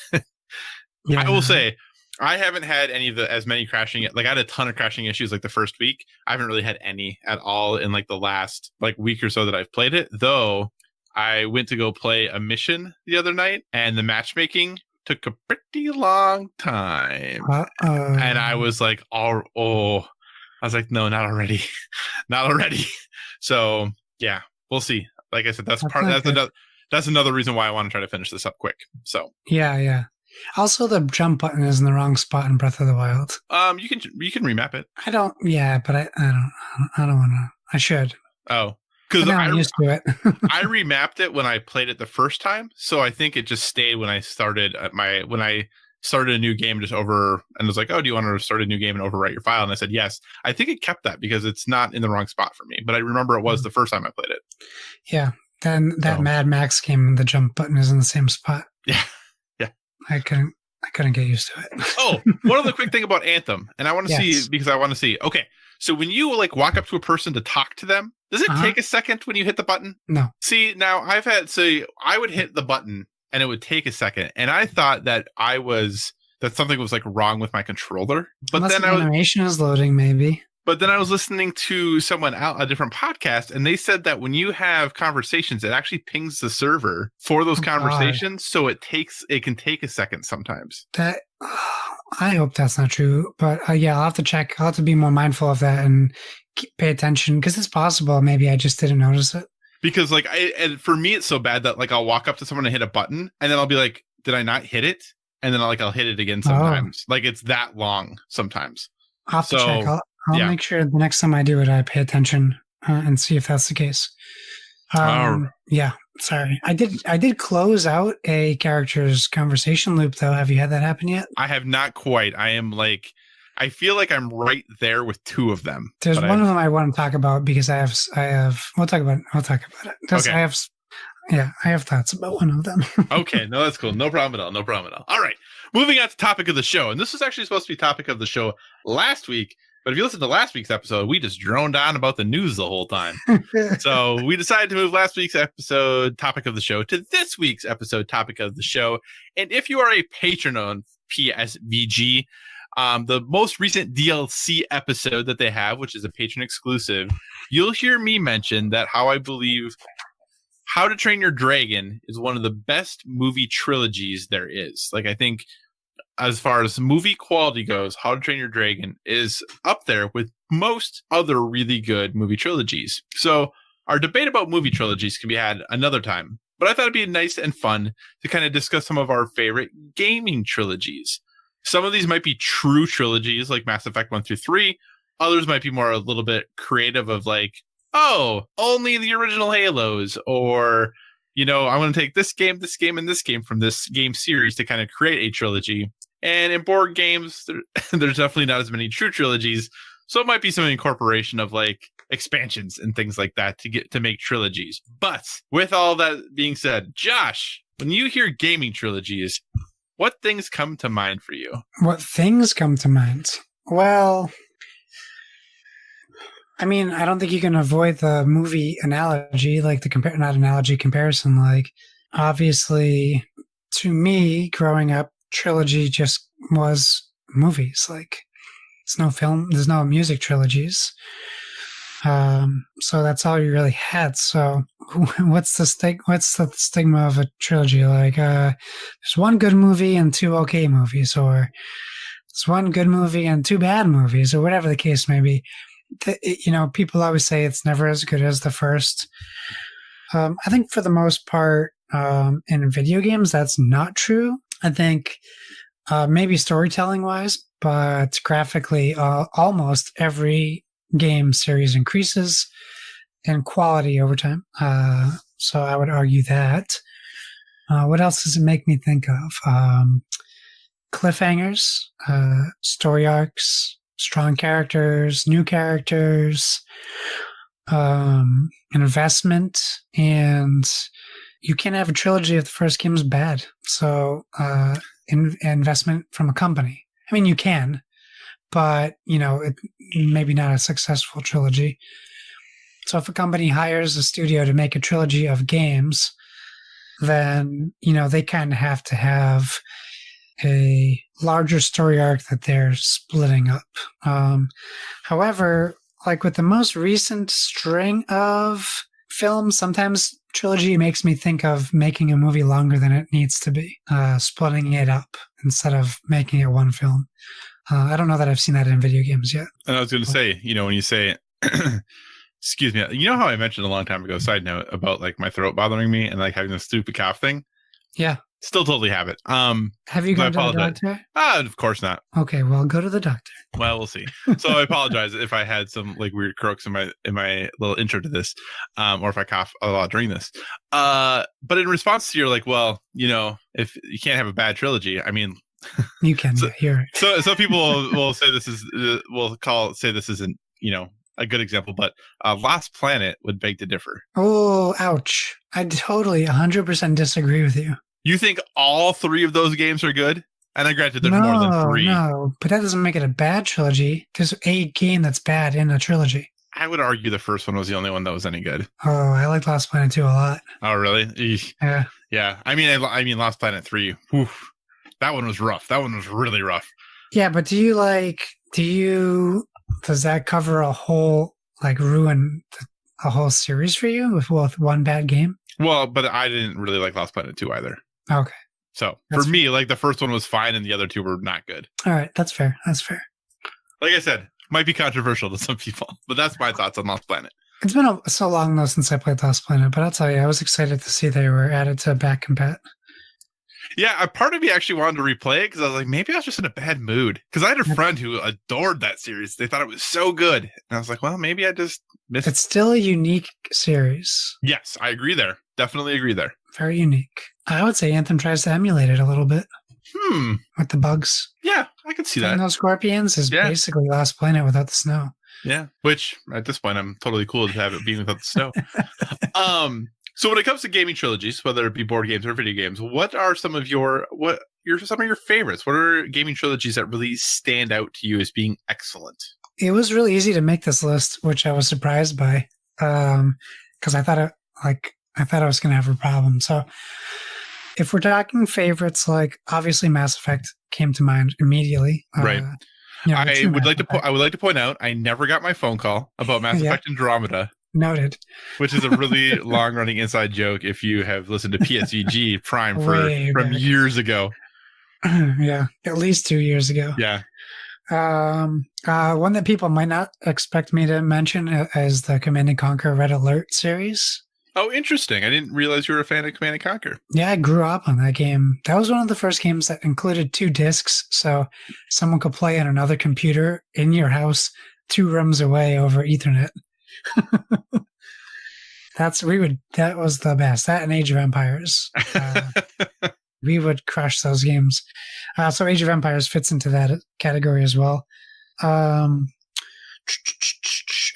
I will say, I haven't had any of as many crashing. Like, I had a ton of crashing issues like the first week. I haven't really had any at all in like the last week or so that I've played it, though. I went to go play a mission the other night, and the matchmaking took a pretty long time. And I was like, I was like, no, not already. Not already. So yeah, we'll see. Like I said, that's another reason why I want to try to finish this up quick. So yeah. Also, the jump button is in the wrong spot in Breath of the Wild. You can remap it. I don't. Yeah, but I don't want to. I should. Oh. Because I'm used to it. I remapped it when I played it the first time, so I think it just stayed when I started a new game just over, and it was like, oh, do you want to start a new game and overwrite your file? And I said yes. I think it kept that because it's not in the wrong spot for me, but I remember it was the first time I played it. Yeah, then that Mad Max game, the jump button is in the same spot. Yeah. I couldn't get used to it. Oh, one other quick thing about Anthem, and I want to see because I want to see. Okay, so when you walk up to a person to talk to them, does it take a second when you hit the button? No. See, now I would hit the button and it would take a second, and I thought that something was like wrong with my controller. But unless then the animation is loading, maybe. But then I was listening to someone out, a different podcast, and they said that when you have conversations, it actually pings the server for those conversations. So it can take a second sometimes. That I hope that's not true. But yeah, I'll have to check. I'll have to be more mindful of that and pay attention because it's possible. Maybe I just didn't notice it. Because like, and for me, it's so bad that like I'll walk up to someone and hit a button, and then I'll be like, "Did I not hit it?" And then I'll hit it again sometimes. Like it's that long sometimes. I'll have to check. I'll make sure the next time I do it, I pay attention and see if that's the case. Yeah, sorry. I did close out a character's conversation loop, though. Have you had that happen yet? I have not quite. I feel like I'm right there with two of them. There's one of them I want to talk about because I have. We'll talk about it. Okay. I have thoughts about one of them. Okay, no, that's cool. No problem at all. All right, moving on to topic of the show, and this was actually supposed to be topic of the show last week. But if you listen to last week's episode, we just droned on about the news the whole time. So we decided to move last week's episode topic of the show to this week's episode topic of the show. And if you are a patron on PSVG, the most recent DLC episode that they have, which is a patron exclusive, you'll hear me mention that how I believe How to Train Your Dragon is one of the best movie trilogies there is. Like, I think as far as movie quality goes, How to Train Your Dragon is up there with most other really good movie trilogies. So our debate about movie trilogies can be had another time, but I thought it'd be nice and fun to kind of discuss some of our favorite gaming trilogies. Some of these might be true trilogies like Mass Effect 1 through 3. Others might be more a little bit creative of like, oh, only the original Halos, or, you know, I want to take this game, and this game from this game series to kind of create a trilogy. And in board games, there's definitely not as many true trilogies. So it might be some incorporation of like expansions and things like that to make trilogies. But with all that being said, Josh, when you hear gaming trilogies, what things come to mind for you? What things come to mind? Well, I mean, I don't think you can avoid the movie analogy, like the comparison. Like, obviously, to me, growing up, trilogy just was movies. Like, there's no music trilogies. So that's all you really had. So what's the stigma of a trilogy? Like, there's one good movie and two okay movies, or there's one good movie and two bad movies, or whatever the case may be. You know, people always say it's never as good as the first. I think for the most part, in video games, that's not true. I think maybe storytelling wise, but graphically, almost every game series increases in quality over time. So I would argue that. What else does it make me think of? Cliffhangers, story arcs, strong characters, new characters, investment, and you can't have a trilogy if the first game is bad. So, investment from a company. I mean, you can, but, you know, it maybe not a successful trilogy. So if a company hires a studio to make a trilogy of games, then, you know, they kind of have to have a larger story arc that they're splitting up. However, like with the most recent string of films, sometimes trilogy makes me think of making a movie longer than it needs to be, splitting it up instead of making it one film. I don't know that I've seen that in video games yet. And I was going to say, you know, when you say, excuse me, you know how I mentioned a long time ago, side note, about like my throat bothering me and like having this stupid cough thing? Yeah. Still totally have it. Have you gone to the doctor? Of course not. Okay, well, go to the doctor. Well, we'll see. So I apologize if I had some like weird croaks in my little intro to this, or if I cough a lot during this. But in response to your like, well, you know, if you can't have a bad trilogy, I mean, you can hear it. So people will say this isn't, you know, a good example, but Lost Planet would beg to differ. Oh, ouch! I totally 100% disagree with you. You think all three of those games are good? And I granted there's more than three. No, but that doesn't make it a bad trilogy. There's a game that's bad in a trilogy. I would argue the first one was the only one that was any good. Oh, I like Lost Planet 2 a lot. Oh, really? Eesh. Yeah. Yeah. I mean, Lost Planet 3. Whew, that one was rough. That one was really rough. Yeah, but do you does that cover a whole, like, ruin a whole series for you with one bad game? Well, but I didn't really like Lost Planet 2 either. Okay. So That's for me, like the first one was fine and the other two were not good. All right. That's fair. That's fair. Like I said, might be controversial to some people, but that's my thoughts on Lost Planet. It's been so long, though, since I played Lost Planet, but I'll tell you, I was excited to see they were added to back compat. Yeah, a part of me actually wanted to replay it because I was like, maybe I was just in a bad mood. Because I had a friend who adored that series. They thought it was so good. And I was like, well, maybe I just missed it. It's still a unique series. Yes, I agree there. Definitely agree there. Very unique. I would say Anthem tries to emulate it a little bit. With the bugs. Yeah, I could see that. And those scorpions is basically Lost Planet without the snow. Yeah, which at this point, I'm totally cool to have it being without the snow. So when it comes to gaming trilogies, whether it be board games or video games, what are some of your favorites? What are gaming trilogies that really stand out to you as being excellent? It was really easy to make this list, which I was surprised by, because I thought I was going to have a problem. So if we're talking favorites, like obviously Mass Effect came to mind immediately. Right. I would like to point out I never got my phone call about Mass Effect Andromeda. Noted. Which is a really long-running inside joke if you have listened to PSVG Prime from years ago. Yeah, at least 2 years ago. Yeah. One that people might not expect me to mention is the Command & Conquer Red Alert series. Oh, interesting. I didn't realize you were a fan of Command & Conquer. Yeah, I grew up on that game. That was one of the first games that included 2 discs, so someone could play on another computer in your house 2 rooms away over Ethernet. That was the best. That and Age of Empires. We would crush those games. So Age of Empires fits into that category as well. I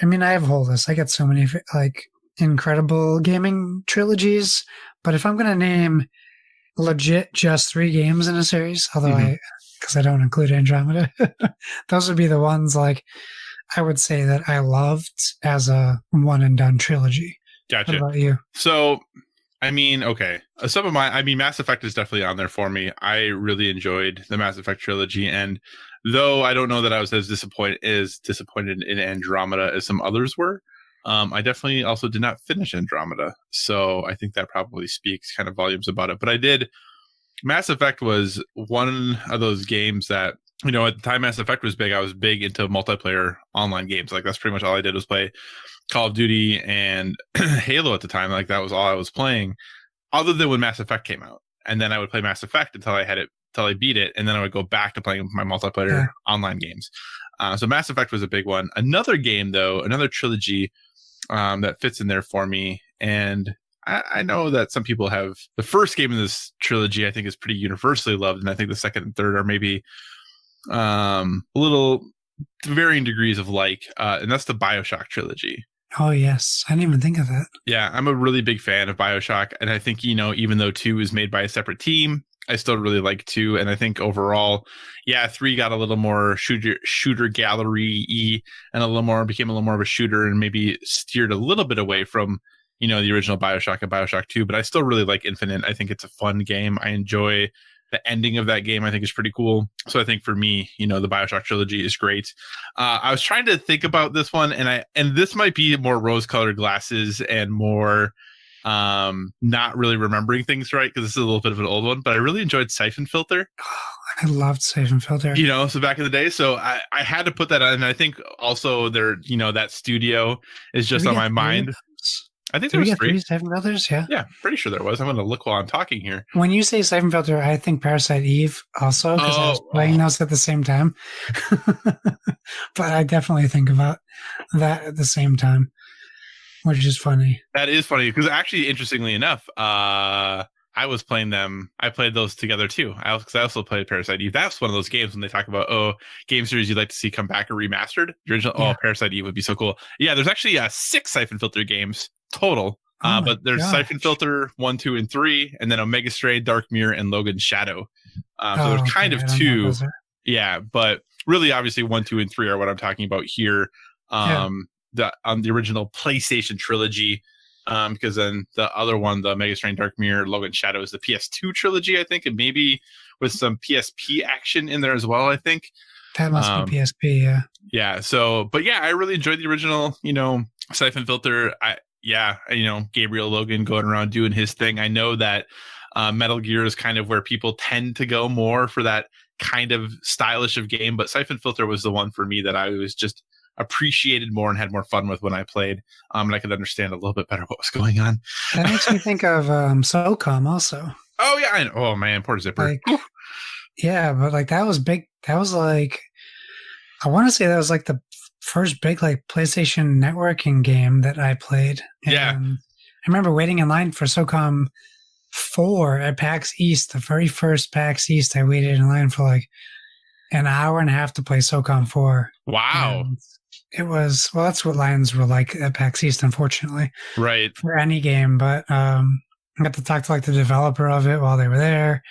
mean, I have a whole list. I got so many like incredible gaming trilogies, but if I'm going to name legit just 3 games in a series, although because I don't include Andromeda, those would be the ones like I would say that I loved as a one and done trilogy. Gotcha. What about you? So, I mean, okay. Mass Effect is definitely on there for me. I really enjoyed the Mass Effect trilogy. And though I don't know that I was as disappointed in Andromeda as some others were, I definitely also did not finish Andromeda. So I think that probably speaks kind of volumes about it. But Mass Effect was one of those games that, at the time Mass Effect was big, I was big into multiplayer online games. Like that's pretty much all I did was play Call of Duty and Halo at the time. Like that was all I was playing, other than when Mass Effect came out. And then I would play Mass Effect until I beat it, and then I would go back to playing my multiplayer online games. So Mass Effect was a big one. Another game, though, another trilogy that fits in there for me, and I know that some people have the first game in this trilogy. I think is pretty universally loved, and I think the second and third are maybe a little varying degrees of and that's the BioShock trilogy. Oh yes, I didn't even think of that. Yeah, I'm a really big fan of BioShock, and I think even though 2 is made by a separate team, I still really like 2, and I think overall, 3 got a little more shooter gallery-y and became a little more of a shooter, and maybe steered a little bit away from the original BioShock and BioShock 2, but I still really like Infinite. I think it's a fun game. I enjoy the ending of that game. I think is pretty cool. So I think for me, the BioShock trilogy is great. I was trying to think about this one, and this might be more rose-colored glasses and more not really remembering things right, because this is a little bit of an old one, but I really enjoyed Siphon Filter. I loved Siphon Filter. So back in the day, so I had to put that on, and I think also that studio is just on my mind. I think there was 3 Siphon Filters, yeah. Yeah, pretty sure there was. I'm going to look while I'm talking here. When you say Siphon Filter, I think Parasite Eve also, because I was playing those at the same time. But I definitely think about that at the same time, which is funny. That is funny, because actually, interestingly enough, I was playing them. I played those together too. I also played Parasite Eve. That's one of those games when they talk about game series you'd like to see come back or remastered. The original, Parasite Eve would be so cool. Yeah, there's actually 6 Siphon Filter games total. But there's Siphon Filter 1, 2, and 3, and then Omega Stray, Dark Mirror, and Logan Shadow. So there's kind of 2. Yeah, but really, obviously, 1, 2, and 3 are what I'm talking about here. The original PlayStation trilogy. Because then the other one, the Omega Stray, Dark Mirror, Logan Shadow, is the PS2 trilogy, I think, and maybe with some PSP action in there as well, I think. That must be PSP, yeah. Yeah. So, but yeah, I really enjoyed the original, Siphon Filter. Gabriel Logan going around doing his thing. I know that Metal Gear is kind of where people tend to go more for that kind of stylish of game, but Siphon Filter was the one for me that I was just appreciated more and had more fun with when I played, and I could understand a little bit better what was going on. That makes me think of SOCOM also. Oh yeah, I know. Oh man, poor Zipper. Yeah, but like that was big. That was like, I want to say that was like the first big like PlayStation networking game that I played. And yeah, I remember waiting in line for SOCOM 4 at PAX East. The very first PAX East, I waited in line for like an hour and a half to play SOCOM 4. Wow. And it was, well, that's what lines were like at PAX East, unfortunately. Right. For any game, but I got to talk to like the developer of it while they were there.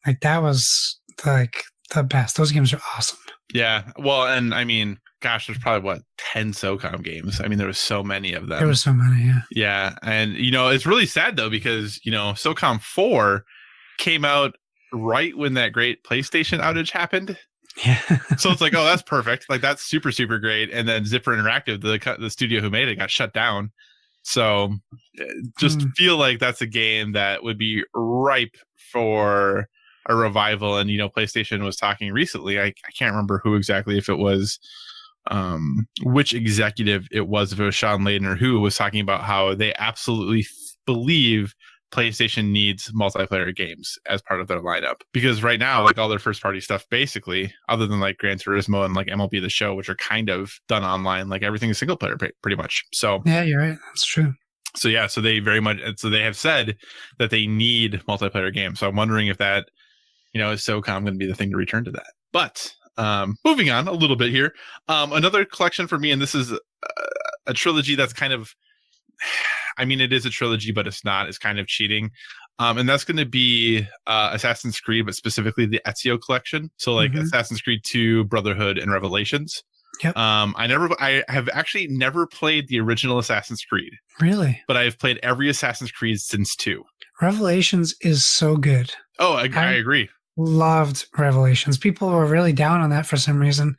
Like that was like the best. Those games are awesome. Yeah. Well, and I mean, gosh, there's probably 10 SOCOM games. I mean, there was so many of them. There was so many, yeah. Yeah. And, it's really sad though, because, SOCOM 4 came out right when that great PlayStation outage happened. Yeah. So it's like, oh, that's perfect. Like that's super, super great. And then Zipper Interactive, the studio who made it, got shut down. So just feel like that's a game that would be ripe for a revival. And, PlayStation was talking recently. I can't remember who exactly, if it was which executive it was, if it was Sean Layden or who was talking about how they absolutely believe PlayStation needs multiplayer games as part of their lineup, because right now, like all their first party stuff, basically, other than like Gran Turismo and like MLB The Show, which are kind of done online, like everything is single player pretty much. So yeah, you're right. That's true. So yeah, so they have said that they need multiplayer games. So I'm wondering if that, is SOCOM going to be the thing to return to that. But moving on a little bit here, another collection for me, and this is a trilogy that's kind of, I mean, it is a trilogy, but it's not. It's kind of cheating. And that's going to be Assassin's Creed, but specifically the Ezio collection. So like Assassin's Creed 2, Brotherhood, and Revelations. Yep. I have actually never played the original Assassin's Creed. Really? But I've played every Assassin's Creed since 2. Revelations is so good. Oh, I agree. Loved Revelations. People were really down on that for some reason.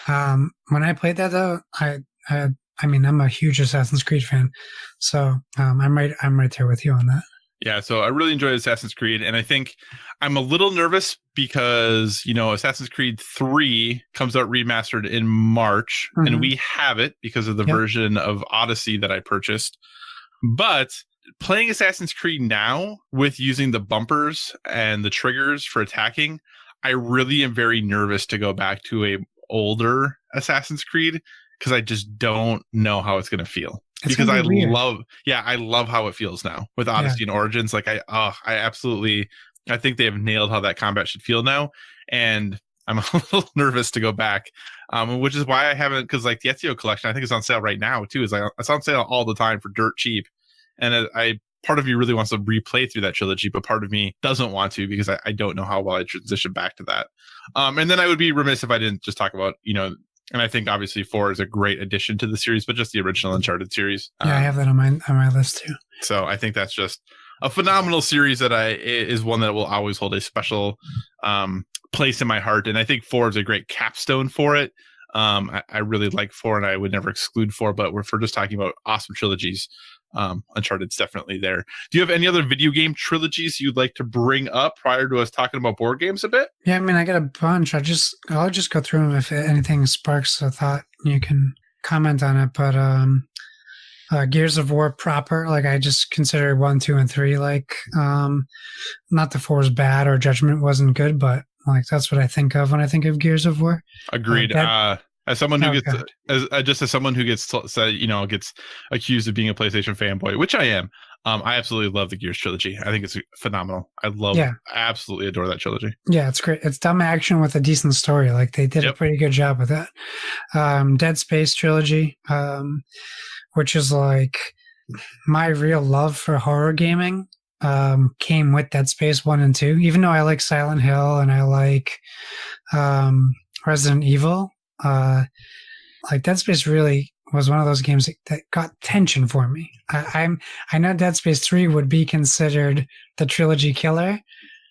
When I played that though, I mean, I'm a huge Assassin's Creed fan, so I'm right there with you on that. Yeah, so I really enjoyed Assassin's Creed, and I think I'm a little nervous because, Assassin's Creed 3 comes out remastered in March, and we have it because of the version of Odyssey that I purchased. But playing Assassin's Creed now with using the bumpers and the triggers for attacking, I really am very nervous to go back to a older Assassin's Creed, because I just don't know how it's going to feel. Because I love how it feels now with Odyssey and Origins. Like I think they have nailed how that combat should feel now. And I'm a little nervous to go back, which is why I haven't, because like the Ezio collection, I think it's on sale right now too. It's on sale all the time for dirt cheap. And part of me really wants to replay through that trilogy, but part of me doesn't want to, because I don't know how well I transition back to that. And then I would be remiss if I didn't just talk about, and I think obviously 4 is a great addition to the series, but just the original Uncharted series. Yeah, I have that on my list too. So I think that's just a phenomenal series that is one that will always hold a special place in my heart. And I think 4 is a great capstone for it. I really like 4, and I would never exclude 4, but if we're just talking about awesome trilogies, Uncharted's definitely there. Do you have any other video game trilogies you'd like to bring up prior to us talking about board games a bit? Yeah, I mean, I got a bunch. I'll just go through them. If anything sparks a thought, you can comment on it. But Gears of War proper, like I just consider 1, 2, and 3 like not the 4 is bad or Judgment wasn't good, but like that's what I think of when I think of Gears of War. Agreed. As someone who gets someone who gets gets accused of being a PlayStation fanboy, which I am, I absolutely love the Gears trilogy. I think it's phenomenal. I absolutely adore that trilogy. Yeah, it's great. It's dumb action with a decent story. Like they did a pretty good job with that. Dead Space trilogy, which is like my real love for horror gaming, came with Dead Space 1 and 2. Even though I like Silent Hill and I like Resident Evil. Like Dead Space really was one of those games that got tension for me. I know Dead Space 3 would be considered the trilogy killer,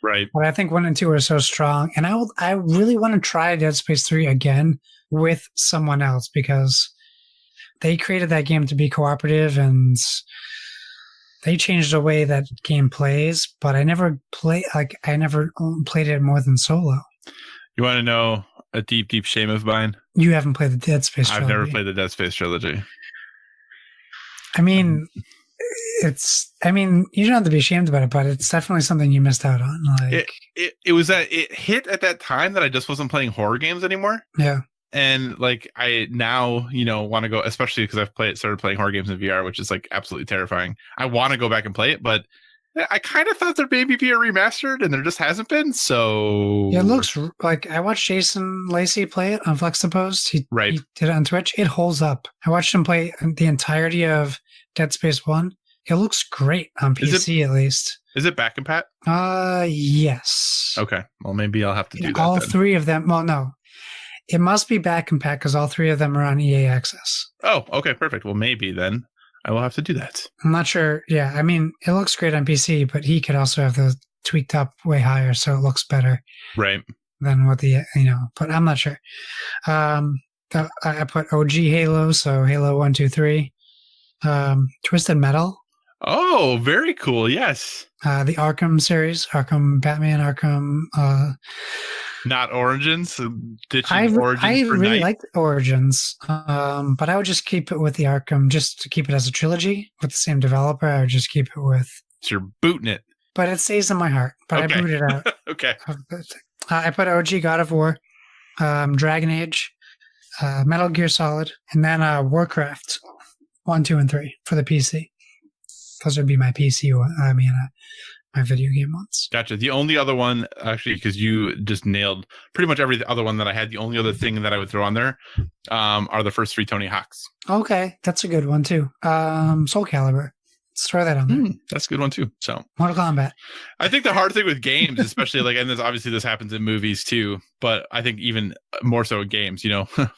Right. But I think 1 and 2 are so strong, and I really want to try Dead Space 3 again with someone else because they created that game to be cooperative and they changed the way that game plays. But I never played it more than solo. You want to know a deep, deep shame of mine? You haven't played the Dead Space trilogy. I've never played the Dead Space trilogy. I mean, you don't have to be ashamed about it, but it's definitely something you missed out on. Like it was that it hit at that time that I just wasn't playing horror games anymore. Yeah. And like I now, want to go, especially because I've started playing horror games in VR, which is like absolutely terrifying. I want to go back and play it, but I kind of thought there'd maybe be a remastered, and there just hasn't been. So it looks like I watched Jason Lacey play it on Flexipose. He did it on Twitch. It holds up. I watched him play the entirety of Dead Space 1. It looks great on PC, at least. Is it back and pat? Yes. Okay. Well, maybe I'll have to do that. All then. 3 of them. Well, no. It must be back and pat because all 3 of them are on EA Access. Oh, okay. Perfect. Well, maybe then I will have to do that. I'm not sure. Yeah. I mean, it looks great on PC, but he could also have the tweaked up way higher so it looks better. Right. Than what but I'm not sure. I put OG Halo, so Halo 1, 2, 3. Twisted Metal. Oh, very cool. Yes. The Arkham series, Arkham Batman, Arkham. Not Origins. I Origins really liked Origins, but I would just keep it with the Arkham, just to keep it as a trilogy with the same developer. I would just keep it with. So you're booting it. But it stays in my heart. But okay. I booted it out. Okay. I put OG God of War, Dragon Age, Metal Gear Solid, and then Warcraft 1, 2, and 3 for the PC. Those would be my PC one. My video game ones. Gotcha. The only other one, actually, because you just nailed pretty much every other one that I had, the only other thing that I would throw on there are the first 3 Tony Hawks. Okay, that's a good one too. Soul Calibur. Let's throw that on there. That's a good one too. So Mortal Kombat. I think the hard thing with games, especially and this happens in movies too, but I think even more so in games,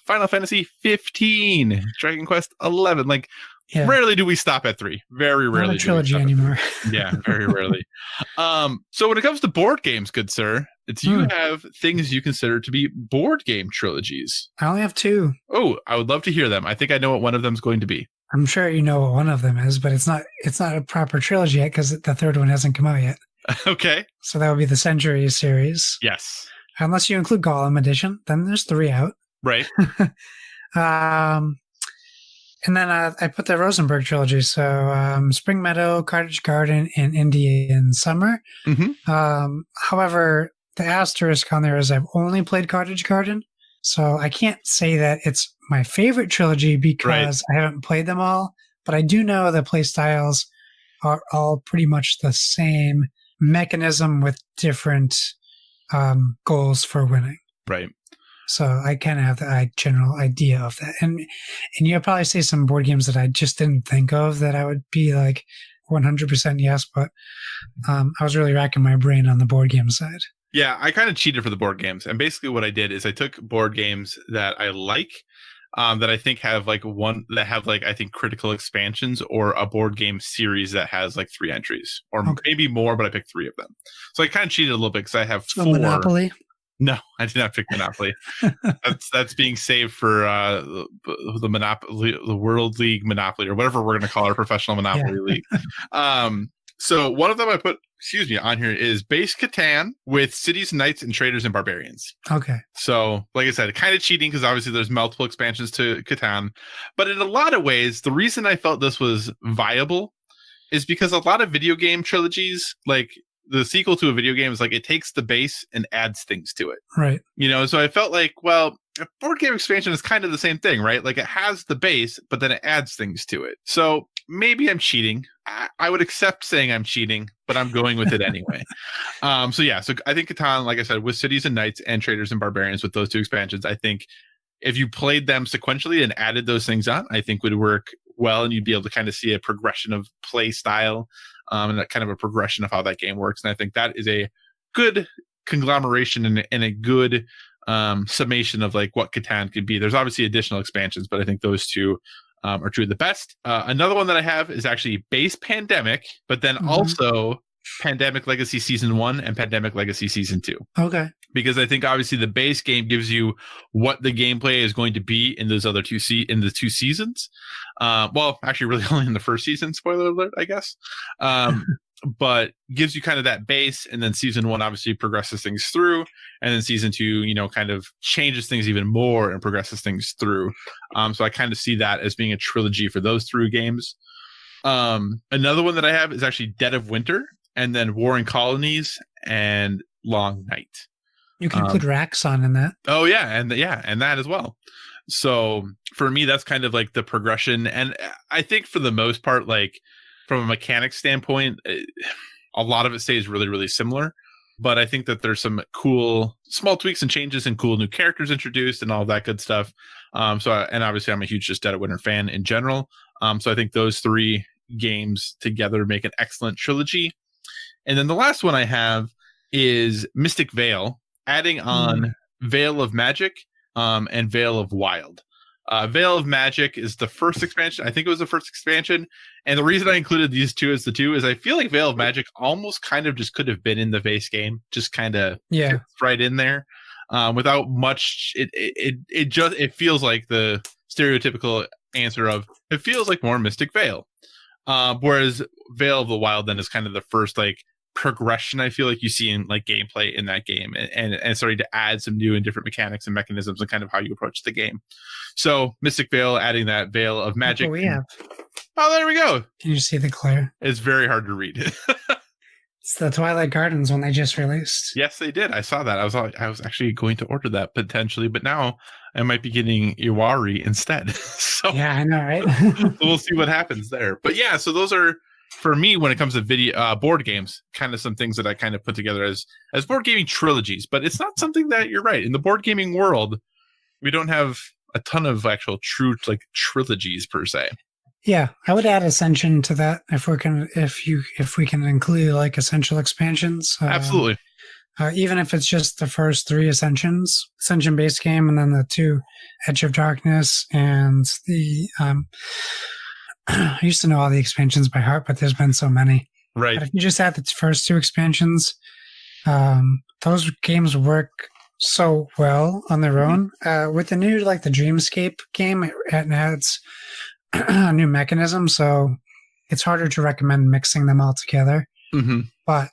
Final Fantasy 15, Dragon Quest 11, rarely do we stop at 3. Very rarely. Not a trilogy anymore. Yeah, very rarely. So when it comes to board games, good sir, you have things you consider to be board game trilogies. I only have 2. Oh, I would love to hear them. I think I know what one of them is going to be. I'm sure you know what one of them is, but it's not a proper trilogy yet because the 3rd one hasn't come out yet. Okay. So that would be the Century series. Yes. Unless you include Golem Edition, then there's 3 out. Right. And then I put the Rosenberg trilogy. So Spring Meadow, Cottage Garden, and Indian Summer. Mm-hmm. However, the asterisk on there is I've only played Cottage Garden. So I can't say that it's my favorite trilogy because I haven't played them all. But I do know the play styles are all pretty much the same mechanism with different goals for winning. Right. So I kind of have the general idea of that. And you'll probably say some board games that I just didn't think of that I would be like 100% yes, but I was really racking my brain on the board game side. Yeah, I kind of cheated for the board games. And basically what I did is I took board games that I like, that I think have I think critical expansions, or a board game series that has 3 entries or maybe more, but I picked 3 of them. So I kind of cheated a little bit because I have 4. Monopoly? No, I did not pick Monopoly. that's being saved for the Monopoly, the World League Monopoly, or whatever we're going to call our professional Monopoly league. So one of them I put, on here is Base Catan with Cities, Knights, and Traders and Barbarians. Okay. So, like I said, kind of cheating because obviously there's multiple expansions to Catan. But in a lot of ways, the reason I felt this was viable is because a lot of video game trilogies, the sequel to a video game is it takes the base and adds things to it. Right. So I felt a board game expansion is kind of the same thing, right? It has the base, but then it adds things to it. So maybe I'm cheating. I would accept saying I'm cheating, but I'm going with it anyway. So I think Catan, like I said, with Cities and Knights and Traders and Barbarians, with those 2 expansions, I think if you played them sequentially and added those things on, I think would work well, and you'd be able to kind of see a progression of play style, and that kind of a progression of how that game works. And I think that is a good conglomeration and a good summation of what Catan could be. There's obviously additional expansions, but I think those 2 are 2 of the best. Another one that I have is actually Base Pandemic, but then also Pandemic Legacy Season 1 and Pandemic Legacy Season 2. Okay. Because I think obviously the base game gives you what the gameplay is going to be in those other two seasons. Well, actually, really only in the first season. Spoiler alert, I guess. But gives you kind of that base, and then Season 1 obviously progresses things through, and then Season 2, kind of changes things even more and progresses things through. So I kind of see that as being a trilogy for those 3 games. Another one that I have is actually Dead of Winter, and then Warring Colonies and Long Night. You can put Raxon in that. Oh yeah, and that as well. So for me, that's kind of like the progression, and I think for the most part, like from a mechanics standpoint, a lot of it stays really, really similar. But I think that there's some cool small tweaks and changes, and cool new characters introduced, and all of that good stuff. And obviously, I'm a huge just Dead of Winter fan in general. So I think those 3 games together make an excellent trilogy. And then the last one I have is Mystic Vale, adding on Veil of Magic and Veil of Wild. Veil of Magic is the first expansion. I think it was the first expansion. And the reason I included these 2 as the 2 is I feel like Veil of Magic almost kind of just could have been in the base game, just kind of fits right in there without much. It feels like the stereotypical answer of it feels like more Mystic Vale. Whereas Veil of the Wild then is kind of the first like progression I feel like you see in like gameplay in that game, and starting to add some new and different mechanics and mechanisms and kind of how you approach the game. So Mystic Vale, adding that Veil of Magic. Look what we have. Oh, there we go. Can you see the glare? It's very hard to read. It's the Twilight Gardens one they just released. Yes, they did. I saw that. I was actually going to order that potentially, but now I might be getting Iwari instead. So yeah, I know, right? we'll see what happens there. But yeah, so those are, for me, when it comes to video board games, kind of some things that I kind of put together as board gaming trilogies. But it's not something that, you're right, in the board gaming world, we don't have a ton of actual true like trilogies per se. Yeah, I would add Ascension to that if we can include like essential expansions. Absolutely. Even if it's just the first 3 Ascension base game, and then the 2 Edge of Darkness, and the I used to know all the expansions by heart, but there's been so many. Right. But if you just add the first 2 expansions, those games work so well on their own. With the new like the Dreamscape game, it adds a new mechanism, so it's harder to recommend mixing them all together. Mm-hmm. But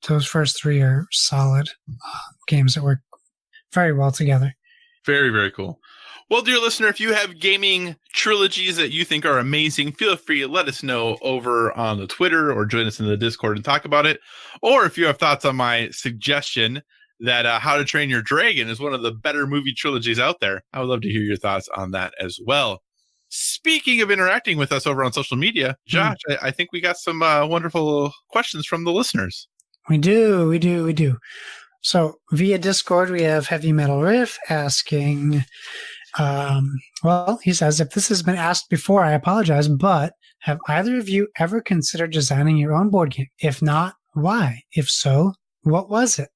those first 3 are solid games that work very well together. Very, very cool. Well, dear listener, if you have gaming trilogies that you think are amazing, feel free to let us know over on the Twitter, or join us in the Discord and talk about it. Or if you have thoughts on my suggestion that How to Train Your Dragon is one of the better movie trilogies out there, I would love to hear your thoughts on that as well. Speaking of interacting with us over on social media, Josh, I think we got some wonderful questions from the listeners. We do. So via Discord, we have Heavy Metal Riff asking, he says, if this has been asked before, I apologize, but have either of you ever considered designing your own board game? If not, why? If so, what was it?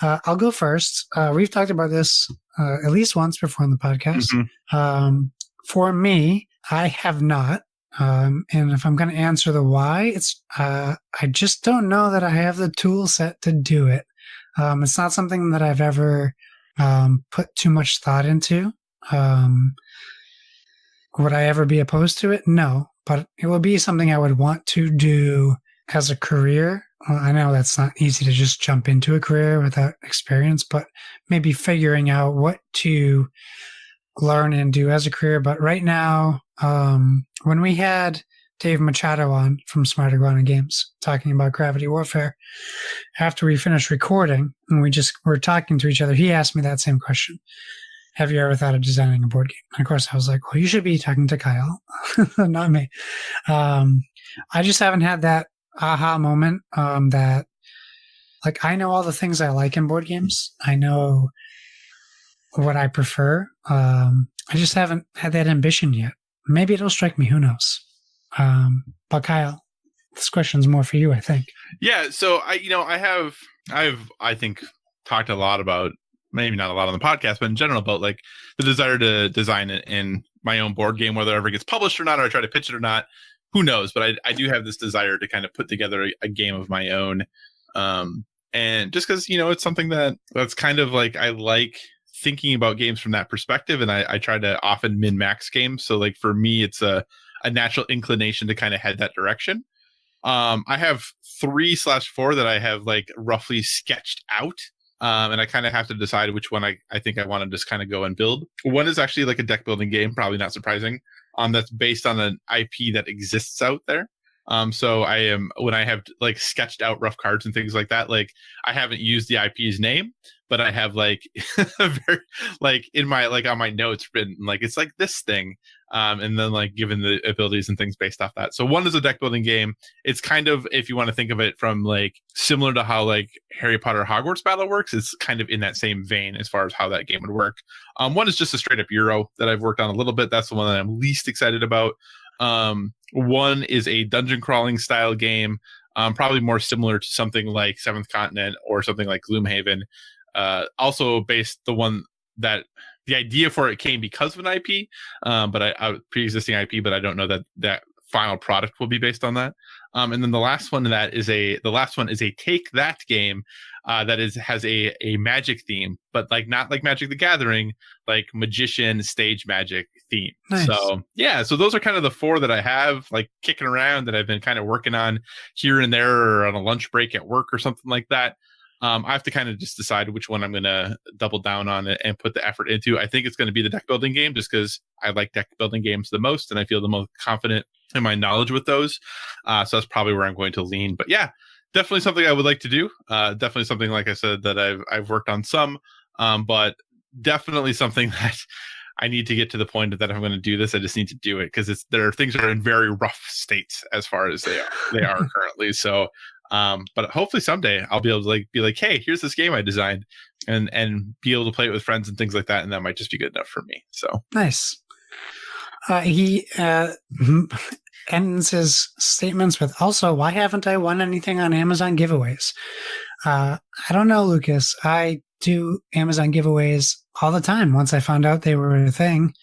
I'll go first. We've talked about this at least once before on the podcast. Mm-hmm. For me, I have not. And if I'm going to answer the why, it's I just don't know that I have the tool set to do it. It's not something that I've ever put too much thought into. Would I ever be opposed to it? No, but it would be something I would want to do as a career. I know that's not easy to just jump into a career without experience, but maybe figuring out what to learn and do as a career. But right now, when we had Dave Machado on from Smart Iguana Games talking about Gravity Warfare, after we finished recording and we just were talking to each other, he asked me that same question. Have you ever thought of designing a board game? And of course, I was like, well, you should be talking to Kyle, not me. I just haven't had that aha moment that, like, I know all the things I like in board games. I know what I prefer. I just haven't had that ambition yet. Maybe it'll strike me. Who knows? But Kyle, this question's more for you, I think. Yeah. So I think talked a lot about, maybe not a lot on the podcast, but in general about like the desire to design it in my own board game, whether it ever gets published or not, or I try to pitch it or not. who knows? But I do have this desire to kind of put together a game of my own. And just because, it's something that's kind of like, I like thinking about games from that perspective. And I try to often min-max games. So like for me, it's a natural inclination to kind of head that direction. I have 3/4 that I have like roughly sketched out. And I kind of have to decide which one I think I want to just kind of go and build. One is actually like a deck building game, probably not surprising. That's based on an IP that exists out there. So when I have like sketched out rough cards and things like that, like I haven't used the IP's name, but I have like very, like in my, like on my notes written, like, it's like this thing. And then like given the abilities and things based off that. So one is a deck building game. It's kind of, if you want to think of it from like similar to how like Harry Potter Hogwarts Battle works, it's kind of in that same vein as far as how that game would work. One is just a straight up Euro that I've worked on a little bit. That's the one that I'm least excited about. One is a dungeon crawling style game, probably more similar to something like Seventh Continent or something like Gloomhaven. Also based the idea for it came because of an IP, but I pre-existing IP, but I don't know that final product will be based on that. And then the last one is a take that game that has a magic theme, but like not like Magic the Gathering, like magician stage magic theme. Nice. So yeah, so those are kind of the 4 that I have like kicking around that I've been kind of working on here and there or on a lunch break at work or something like that. I have to kind of just decide which one I'm going to double down on and put the effort into. I think it's going to be the deck building game just because I like deck building games the most and I feel the most confident in my knowledge with those. So that's probably where I'm going to lean. But yeah, definitely something I would like to do. Definitely something, like I said, that I've worked on some, but definitely something that I need to get to the point that if I'm going to do this, I just need to do it because there are things that are in very rough states as far as they are currently. So, but hopefully someday I'll be able to be like, hey, here's this game I designed and be able to play it with friends and things like that. And that might just be good enough for me. So nice. He ends his statements with, also, why haven't I won anything on Amazon giveaways? I don't know, Lucas. I do Amazon giveaways all the time. Once I found out they were a thing,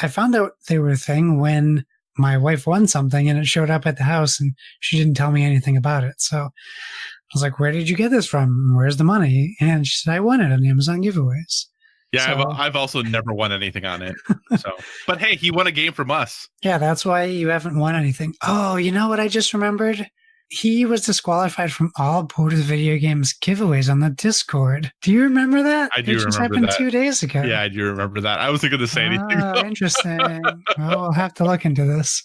I found out they were a thing when my wife won something and it showed up at the house and she didn't tell me anything about it. So I was like, where did you get this from? Where's the money? And she said, I won it on Amazon giveaways. Yeah, so, I've also never won anything on it. So, but hey, he won a game from us. Yeah, that's why you haven't won anything. Oh, you know what I just remembered? He was disqualified from all Borders Video Games giveaways on the Discord. Do you remember that? I do remember that. It just happened 2 days ago. Yeah, I do remember that. I wasn't going to say anything. Interesting. Well, we'll have to look into this.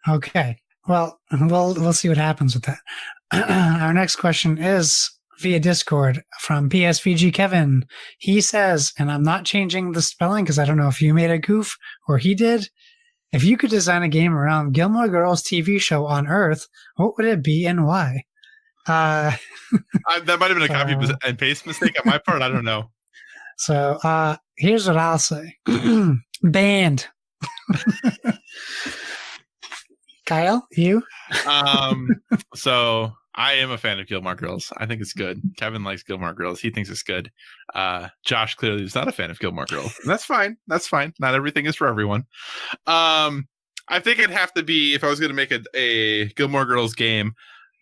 Okay. Well, we'll see what happens with that. Our next question is via Discord from PSVG Kevin. He says, and I'm not changing the spelling because I don't know if you made a goof or he did. If you could design a game around Gilmore Girls TV show on Earth, what would it be and why? That might have been a copy and paste mistake on my part. I don't know. So here's what I'll say. Band. Kyle, you? So I am a fan of Gilmore Girls. I think it's good. Kevin likes Gilmore Girls. He thinks it's good. Josh clearly is not a fan of Gilmore Girls. And that's fine. That's fine. Not everything is for everyone. I think it'd have to be, if I was going to make a Gilmore Girls game,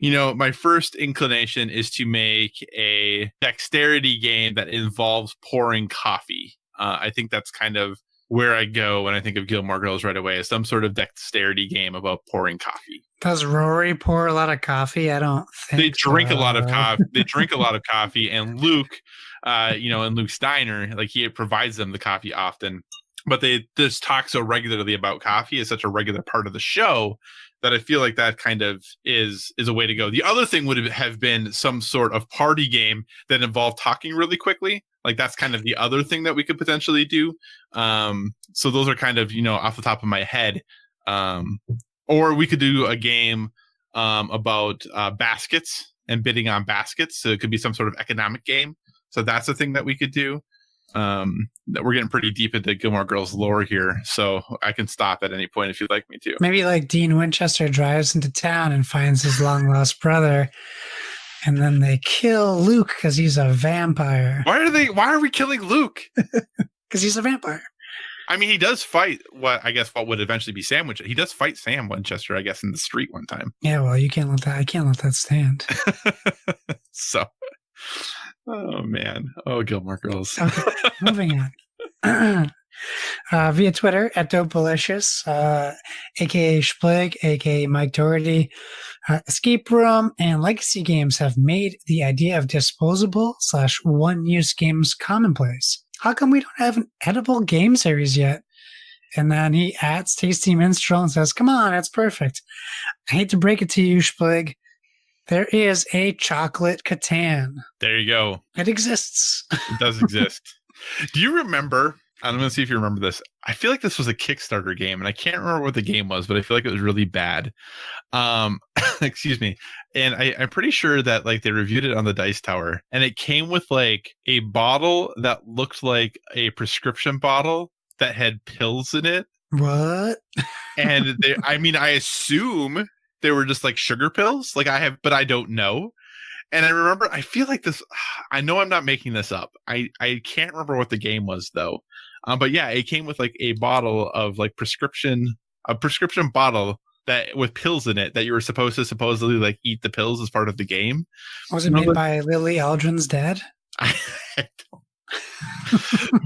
my first inclination is to make a dexterity game that involves pouring coffee. I think that's kind of where I go when I think of Gilmore Girls right away, is some sort of dexterity game about pouring coffee. Does Rory pour a lot of coffee? I don't think they drink a lot of coffee. They drink a lot of coffee, and Luke, in Luke's diner, like he provides them the coffee often, but they just talk so regularly about coffee as such a regular part of the show that I feel like that kind of is a way to go. The other thing would have been some sort of party game that involved talking really quickly. Like that's kind of the other thing that we could potentially do. So those are kind of, off the top of my head. Or we could do a game about baskets and bidding on baskets. So it could be some sort of economic game. So that's a thing that we could do. That we're getting pretty deep into Gilmore Girls lore here, so I can stop at any point if you'd like me to. Maybe like Dean Winchester drives into town and finds his long lost brother, and then they kill Luke because he's a vampire. Why are we killing Luke? Because he's a vampire. I mean, he does fight what would eventually be Sam Winchester. He does fight Sam Winchester, I guess, in the street one time. Yeah, well, I can't let that stand. So, oh man, Gilmore Girls. Okay, moving on. Via Twitter at Dopalicious, aka Splig, aka Mike Doherty. Escape Room and Legacy games have made the idea of disposable / one-use games commonplace. How come we don't have an edible game series yet? And then he adds Tasty Minstrel and says, come on, it's perfect. I hate to break it to you, Splig. There is a chocolate Catan. There you go. It exists. It does exist. Do you remember? I'm going to see if you remember this. I feel like this was a Kickstarter game, and I can't remember what the game was, but I feel like it was really bad. Excuse me. And I'm pretty sure that like they reviewed it on the Dice Tower, and it came with like a bottle that looked like a prescription bottle that had pills in it. What? And I assume they were just like sugar pills. But I don't know. And I remember, I feel like this, I know I'm not making this up. I can't remember what the game was though. But yeah, it came with like a bottle of like prescription bottle that with pills in it that you were supposed to supposedly like eat the pills as part of the game. Was it made by Lily Aldrin's dad? I don't.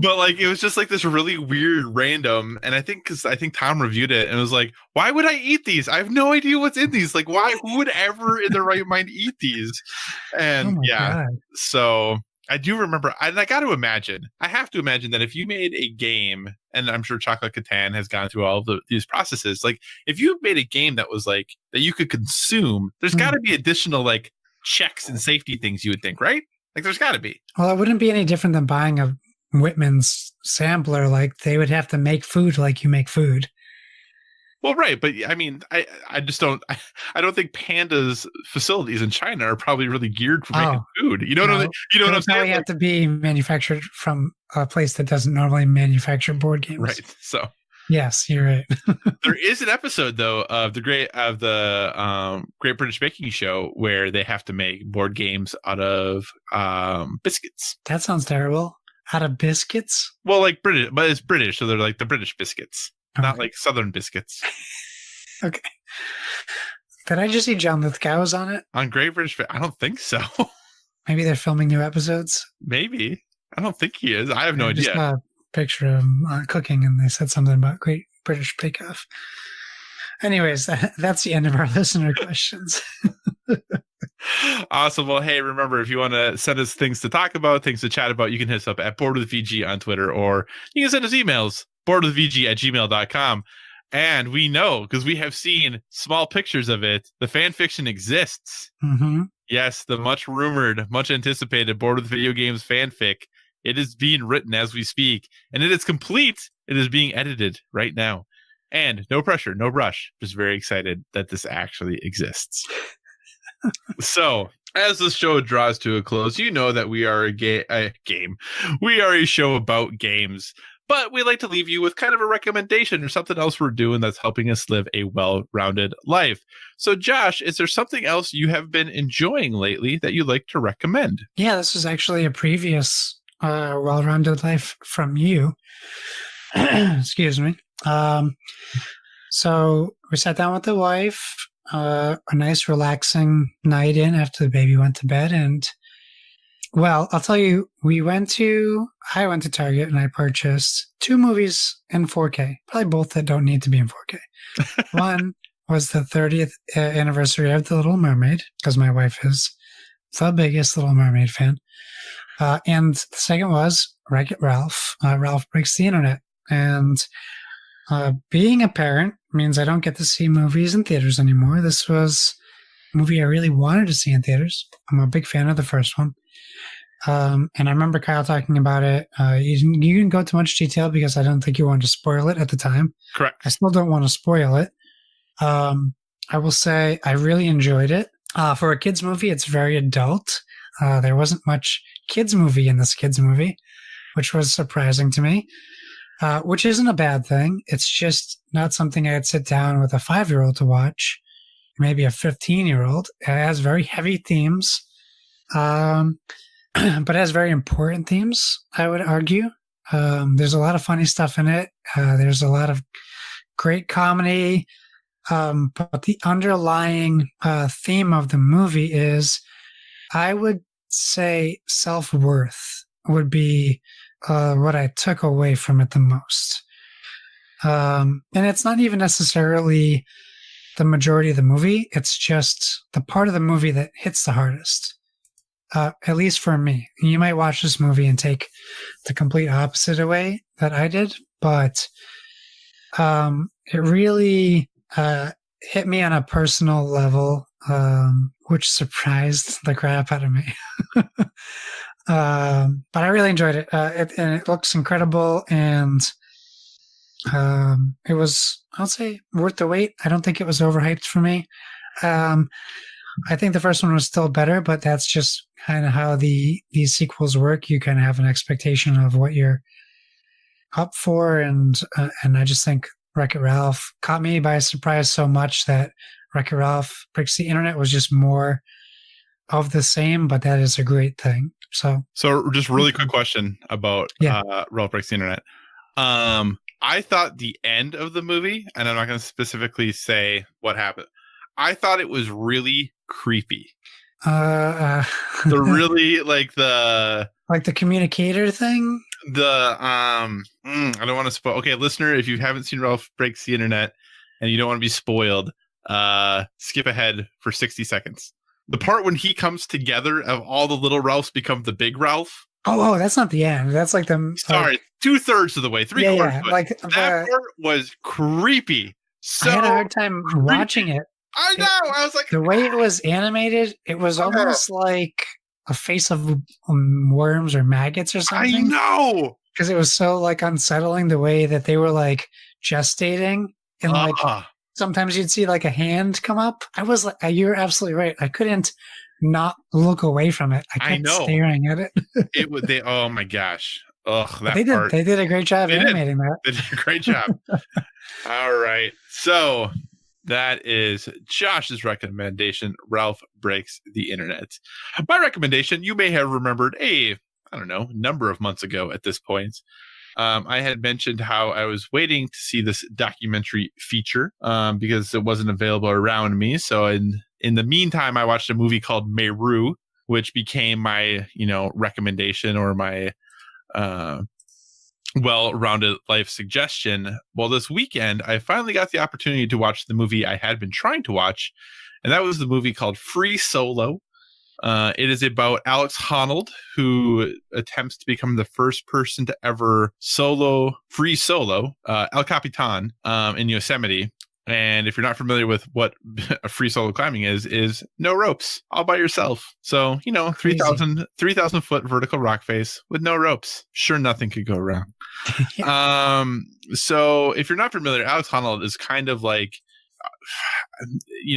But like it was just like this really weird random, and I think Tom reviewed it and was like, why would I eat these? I have no idea what's in these. Like, who would ever in their right mind eat these? And God. So I do remember, and I have to imagine that if you made a game, and I'm sure Chocolate Catan has gone through all of these processes, like if you made a game that was like that you could consume, there's got to be additional like checks and safety things you would think, right? Like there's got to be. Well, it wouldn't be any different than buying a Whitman's sampler. Like they would have to make food like you make food. Well, right, but I mean, I just don't. I don't think Panda's facilities in China are probably really geared for making food. You know what I'm saying? Probably have to be manufactured from a place that doesn't normally manufacture board games. Right. So. Yes, you're right. There is an episode though of the Great British Baking Show where they have to make board games out of biscuits. That sounds terrible. Out of biscuits? Well, like British, but it's British, so they're like the British biscuits, not like Southern biscuits. Okay. Did I just see John Lithgow was on it? On Great British? I don't think so. Maybe they're filming new episodes. Maybe. I don't think he is. I have no idea. Saw a picture of him cooking, and they said something about Great British Bake Off. Anyways, that's the end of our listener questions. Awesome. Well, hey, remember, if you want to send us things to talk about, things to chat about, you can hit us up at boardwithvg on Twitter, or you can send us emails, boardwithvg@gmail.com. And we know, because we have seen small pictures of it, the fan fiction exists. Mm-hmm. Yes, the much rumored, much anticipated Board with Video Games fanfic. It is being written as we speak, and it is complete. It is being edited right now. And no pressure, no rush. Just very excited that this actually exists. So, as this show draws to a close, you know that we are a game. We are a show about games, but we like to leave you with kind of a recommendation or something else we're doing that's helping us live a well-rounded life. So, Josh, is there something else you have been enjoying lately that you'd like to recommend? Yeah, this was actually a previous well-rounded life from you. Excuse me. So we sat down with the wife, a nice relaxing night in after the baby went to bed. And well, I'll tell you, I went to Target and I purchased 2 movies in 4K, probably both that don't need to be in 4K. One was the 30th anniversary of The Little Mermaid, because my wife is the biggest Little Mermaid fan. And the second was Wreck-It Ralph. Ralph Breaks the Internet. And being a parent means I don't get to see movies in theaters anymore. This was a movie I really wanted to see in theaters. I'm a big fan of the first one. And I remember Kyle talking about it. You didn't go into much detail because I don't think you wanted to spoil it at the time. Correct. I still don't want to spoil it. I will say I really enjoyed it. For a kids movie, it's very adult. There wasn't much kids movie in this kids movie, which was surprising to me. Which isn't a bad thing. It's just not something I'd sit down with a 5-year-old to watch, maybe a 15-year-old. It has very heavy themes, but it has very important themes, I would argue. There's a lot of funny stuff in it. There's a lot of great comedy, but the underlying theme of the movie is, I would say, self-worth would be what I took away from it the most. And it's not even necessarily the majority of the movie. It's just the part of the movie that hits the hardest, at least for me. You might watch this movie and take the complete opposite away that I did, but it really hit me on a personal level, which surprised the crap out of me. But I really enjoyed it. And it looks incredible, and it was, I'll say, worth the wait. I don't think it was overhyped for me. I think the first one was still better, but that's just kind of how these sequels work. You kind of have an expectation of what you're up for, and I just think Wreck-It Ralph caught me by surprise so much that Wreck-It Ralph Breaks the Internet was just more of the same, but that is a great thing. So just really quick question about Ralph Breaks the Internet. I thought the end of the movie, and I'm not going to specifically say what happened, I thought it was really creepy. The really like the communicator thing. I don't want to spoil. Okay, listener, if you haven't seen Ralph Breaks the Internet and you don't want to be spoiled, skip ahead for 60 seconds. The part when he comes together of all the little Ralphs become the big Ralph. Oh, that's not the end. That's like the... Sorry, 2/3 of the way, 3/4. Yeah, like that part was creepy. So I had a hard time watching it. I know. I was like... The way it was animated, it was almost like a face of worms or maggots or something. I know! Because it was so like unsettling the way that they were like gestating, and like sometimes you'd see like a hand come up. I was like, you're absolutely right. I couldn't not look away from it. I kept staring at it. Oh my gosh. Ugh, that part. They did a great job animating that. They did a great job. All right. So that is Josh's recommendation, Ralph Breaks the Internet. My recommendation, you may have remembered number of months ago at this point. I had mentioned how I was waiting to see this documentary feature because it wasn't available around me. So in the meantime, I watched a movie called Meru, which became my, recommendation or my well-rounded life suggestion. Well, this weekend, I finally got the opportunity to watch the movie I had been trying to watch, and that was the movie called Free Solo. It is about Alex Honnold, who attempts to become the first person to ever free solo El Capitan in Yosemite. And if you're not familiar with what a free solo climbing is no ropes, all by yourself. So, 3,000 foot vertical rock face with no ropes. Sure, nothing could go wrong. So if you're not familiar, Alex Honnold is kind of like,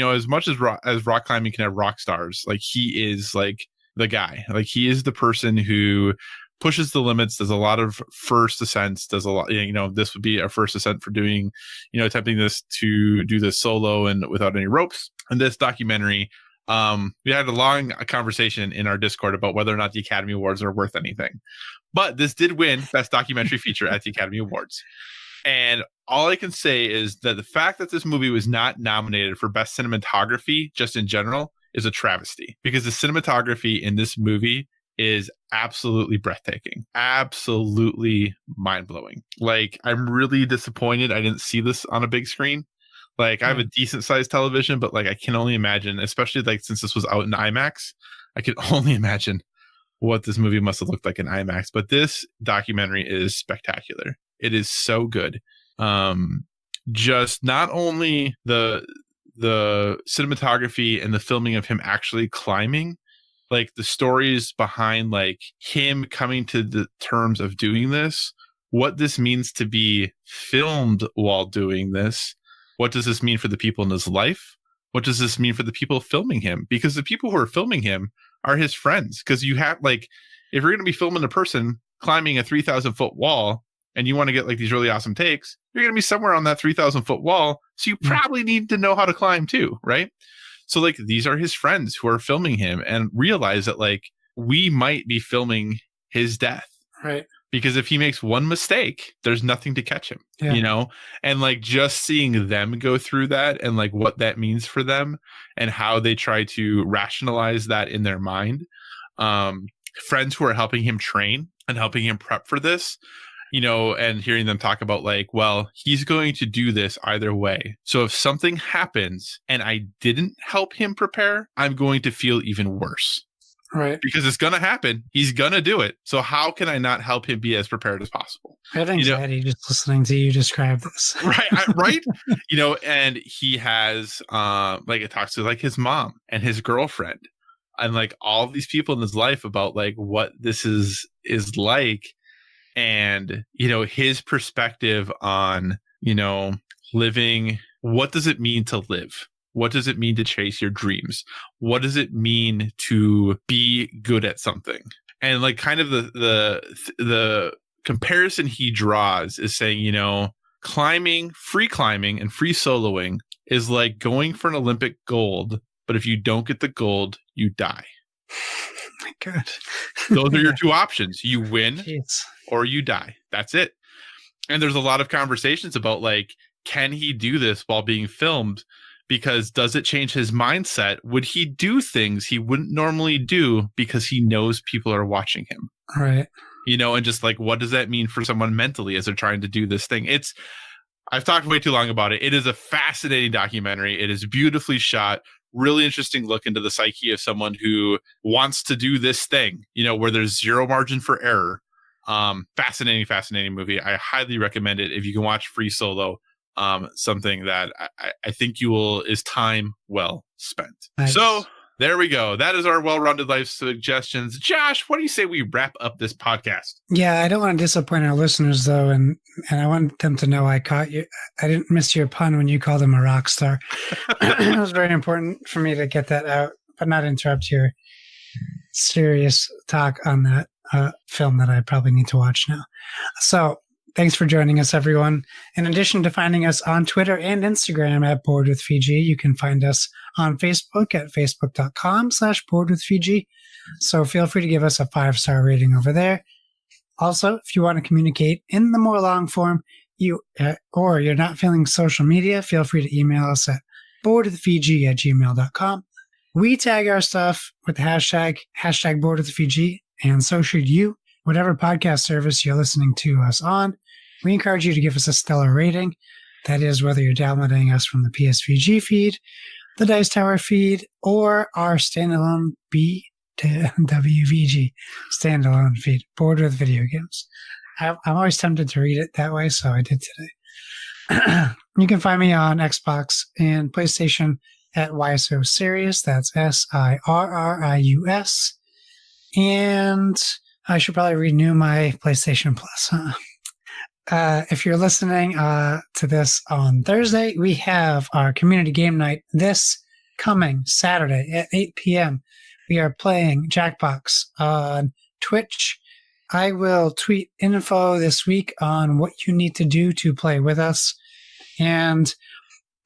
as much as rock climbing can have rock stars, like he is like the guy. Like he is the person who pushes the limits, does a lot of first ascents, does a lot, this would be a first ascent for doing, attempting to do this solo and without any ropes. And this documentary, we had a long conversation in our Discord about whether or not the Academy Awards are worth anything. But this did win Best Documentary Feature at the Academy Awards. And all I can say is that the fact that this movie was not nominated for Best Cinematography, just in general, is a travesty. Because the cinematography in this movie is absolutely breathtaking, absolutely mind-blowing. Like, I'm really disappointed I didn't see this on a big screen. Like, I have a decent sized television, but like I can only imagine, especially like since this was out in IMAX, I can only imagine what this movie must have looked like in IMAX. But this documentary is spectacular. It is so good. Just not only the cinematography and the filming of him actually climbing, like the stories behind like him coming to the terms of doing this, what this means to be filmed while doing this. What does this mean for the people in his life? What does this mean for the people filming him? Because the people who are filming him are his friends. Because you have like, if you're going to be filming a person climbing a 3,000 foot wall and you want to get like these really awesome takes, you're going to be somewhere on that 3,000 foot wall. So you probably need to know how to climb too, right? So like these are his friends who are filming him and realize that like we might be filming his death. Right. because if he makes one mistake, there's nothing to catch him, you know? And like just seeing them go through that and like what that means for them and how they try to rationalize that in their mind. Friends who are helping him train and helping him prep for this, you know, and hearing them talk about like, well, he's going to do this either way. So if something happens and I didn't help him prepare, I'm going to feel even worse. Right. Because it's going to happen. He's going to do it. So how can I not help him be as prepared as possible? I have anxiety just listening to you describe this. Right. You know, and he has, like it talks to like his mom and his girlfriend and like all these people in his life about like what this is like. And, you know, his perspective on, you know, living, what does it mean to live? What does it mean to chase your dreams? What does it mean to be good at something? And like kind of the comparison he draws is saying, you know, free climbing and free soloing is like going for an Olympic gold, but if you don't get the gold, you die. My God. Those are your two options. You win Jeez. Or you die. That's it. And there's a lot of conversations about like, can he do this while being filmed? Because does it change his mindset? Would he do things he wouldn't normally do because he knows people are watching him? Right. You know, and just like, what does that mean for someone mentally as they're trying to do this thing? I've talked way too long about it. It is a fascinating documentary. It is beautifully shot. Really interesting look into the psyche of someone who wants to do this thing, you know, where there's zero margin for error. Fascinating movie. I highly recommend it. If you can watch Free Solo, something that I think is time well spent. Nice. So there we go. That is our well-rounded life suggestions. Josh, what do you say we wrap up this podcast? Yeah, I don't want to disappoint our listeners though, and I want them to know I caught you. I didn't miss your pun when you called him a rock star. It was very important for me to get that out, but not interrupt your serious talk on that film that I probably need to watch now. So thanks for joining us, everyone. In addition to finding us on Twitter and Instagram at Board with Fiji, you can find us on Facebook at facebook.com/boardwithfiji. So feel free to give us a 5-star rating over there. Also, if you want to communicate in the more long form, or you're not feeling social media, feel free to email us at boardwithfiji@gmail.com. We tag our stuff with the hashtag boardwithfiji, and so should you. Whatever podcast service you're listening to us on, we encourage you to give us a stellar rating. That is, whether you're downloading us from the PSVG feed, the Dice Tower feed, or our standalone BWVG standalone feed, Board with Video Games. I'm always tempted to read it that way, so I did today. You can find me on Xbox and PlayStation at YSO Sirius. That's SIRRIUS. And I should probably renew my PlayStation Plus. If you're listening to this on Thursday, we have our community game night this coming Saturday at 8 p.m. We are playing Jackbox on Twitch. I will tweet info this week on what you need to do to play with us. And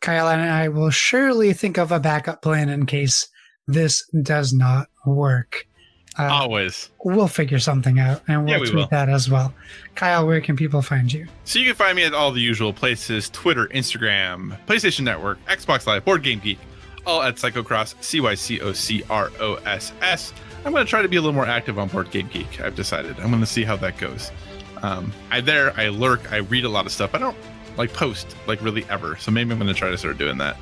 Kyle and I will surely think of a backup plan in case this does not work. Always. We'll figure something out, and we'll tweet that as well. Kyle, where can people find you? So you can find me at all the usual places: Twitter, Instagram, PlayStation Network, Xbox Live, Board Game Geek, all at Psychocross, CYCOCROSS. I'm going to try to be a little more active on Board Game Geek, I've decided. I'm going to see how that goes. I lurk, I read a lot of stuff. I don't post really ever, so maybe I'm going to try to start doing that.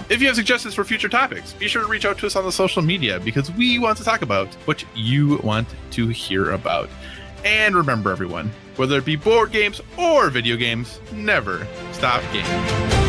If you have suggestions for future topics, be sure to reach out to us on the social media because we want to talk about what you want to hear about. And remember, everyone, whether it be board games or video games, never stop gaming.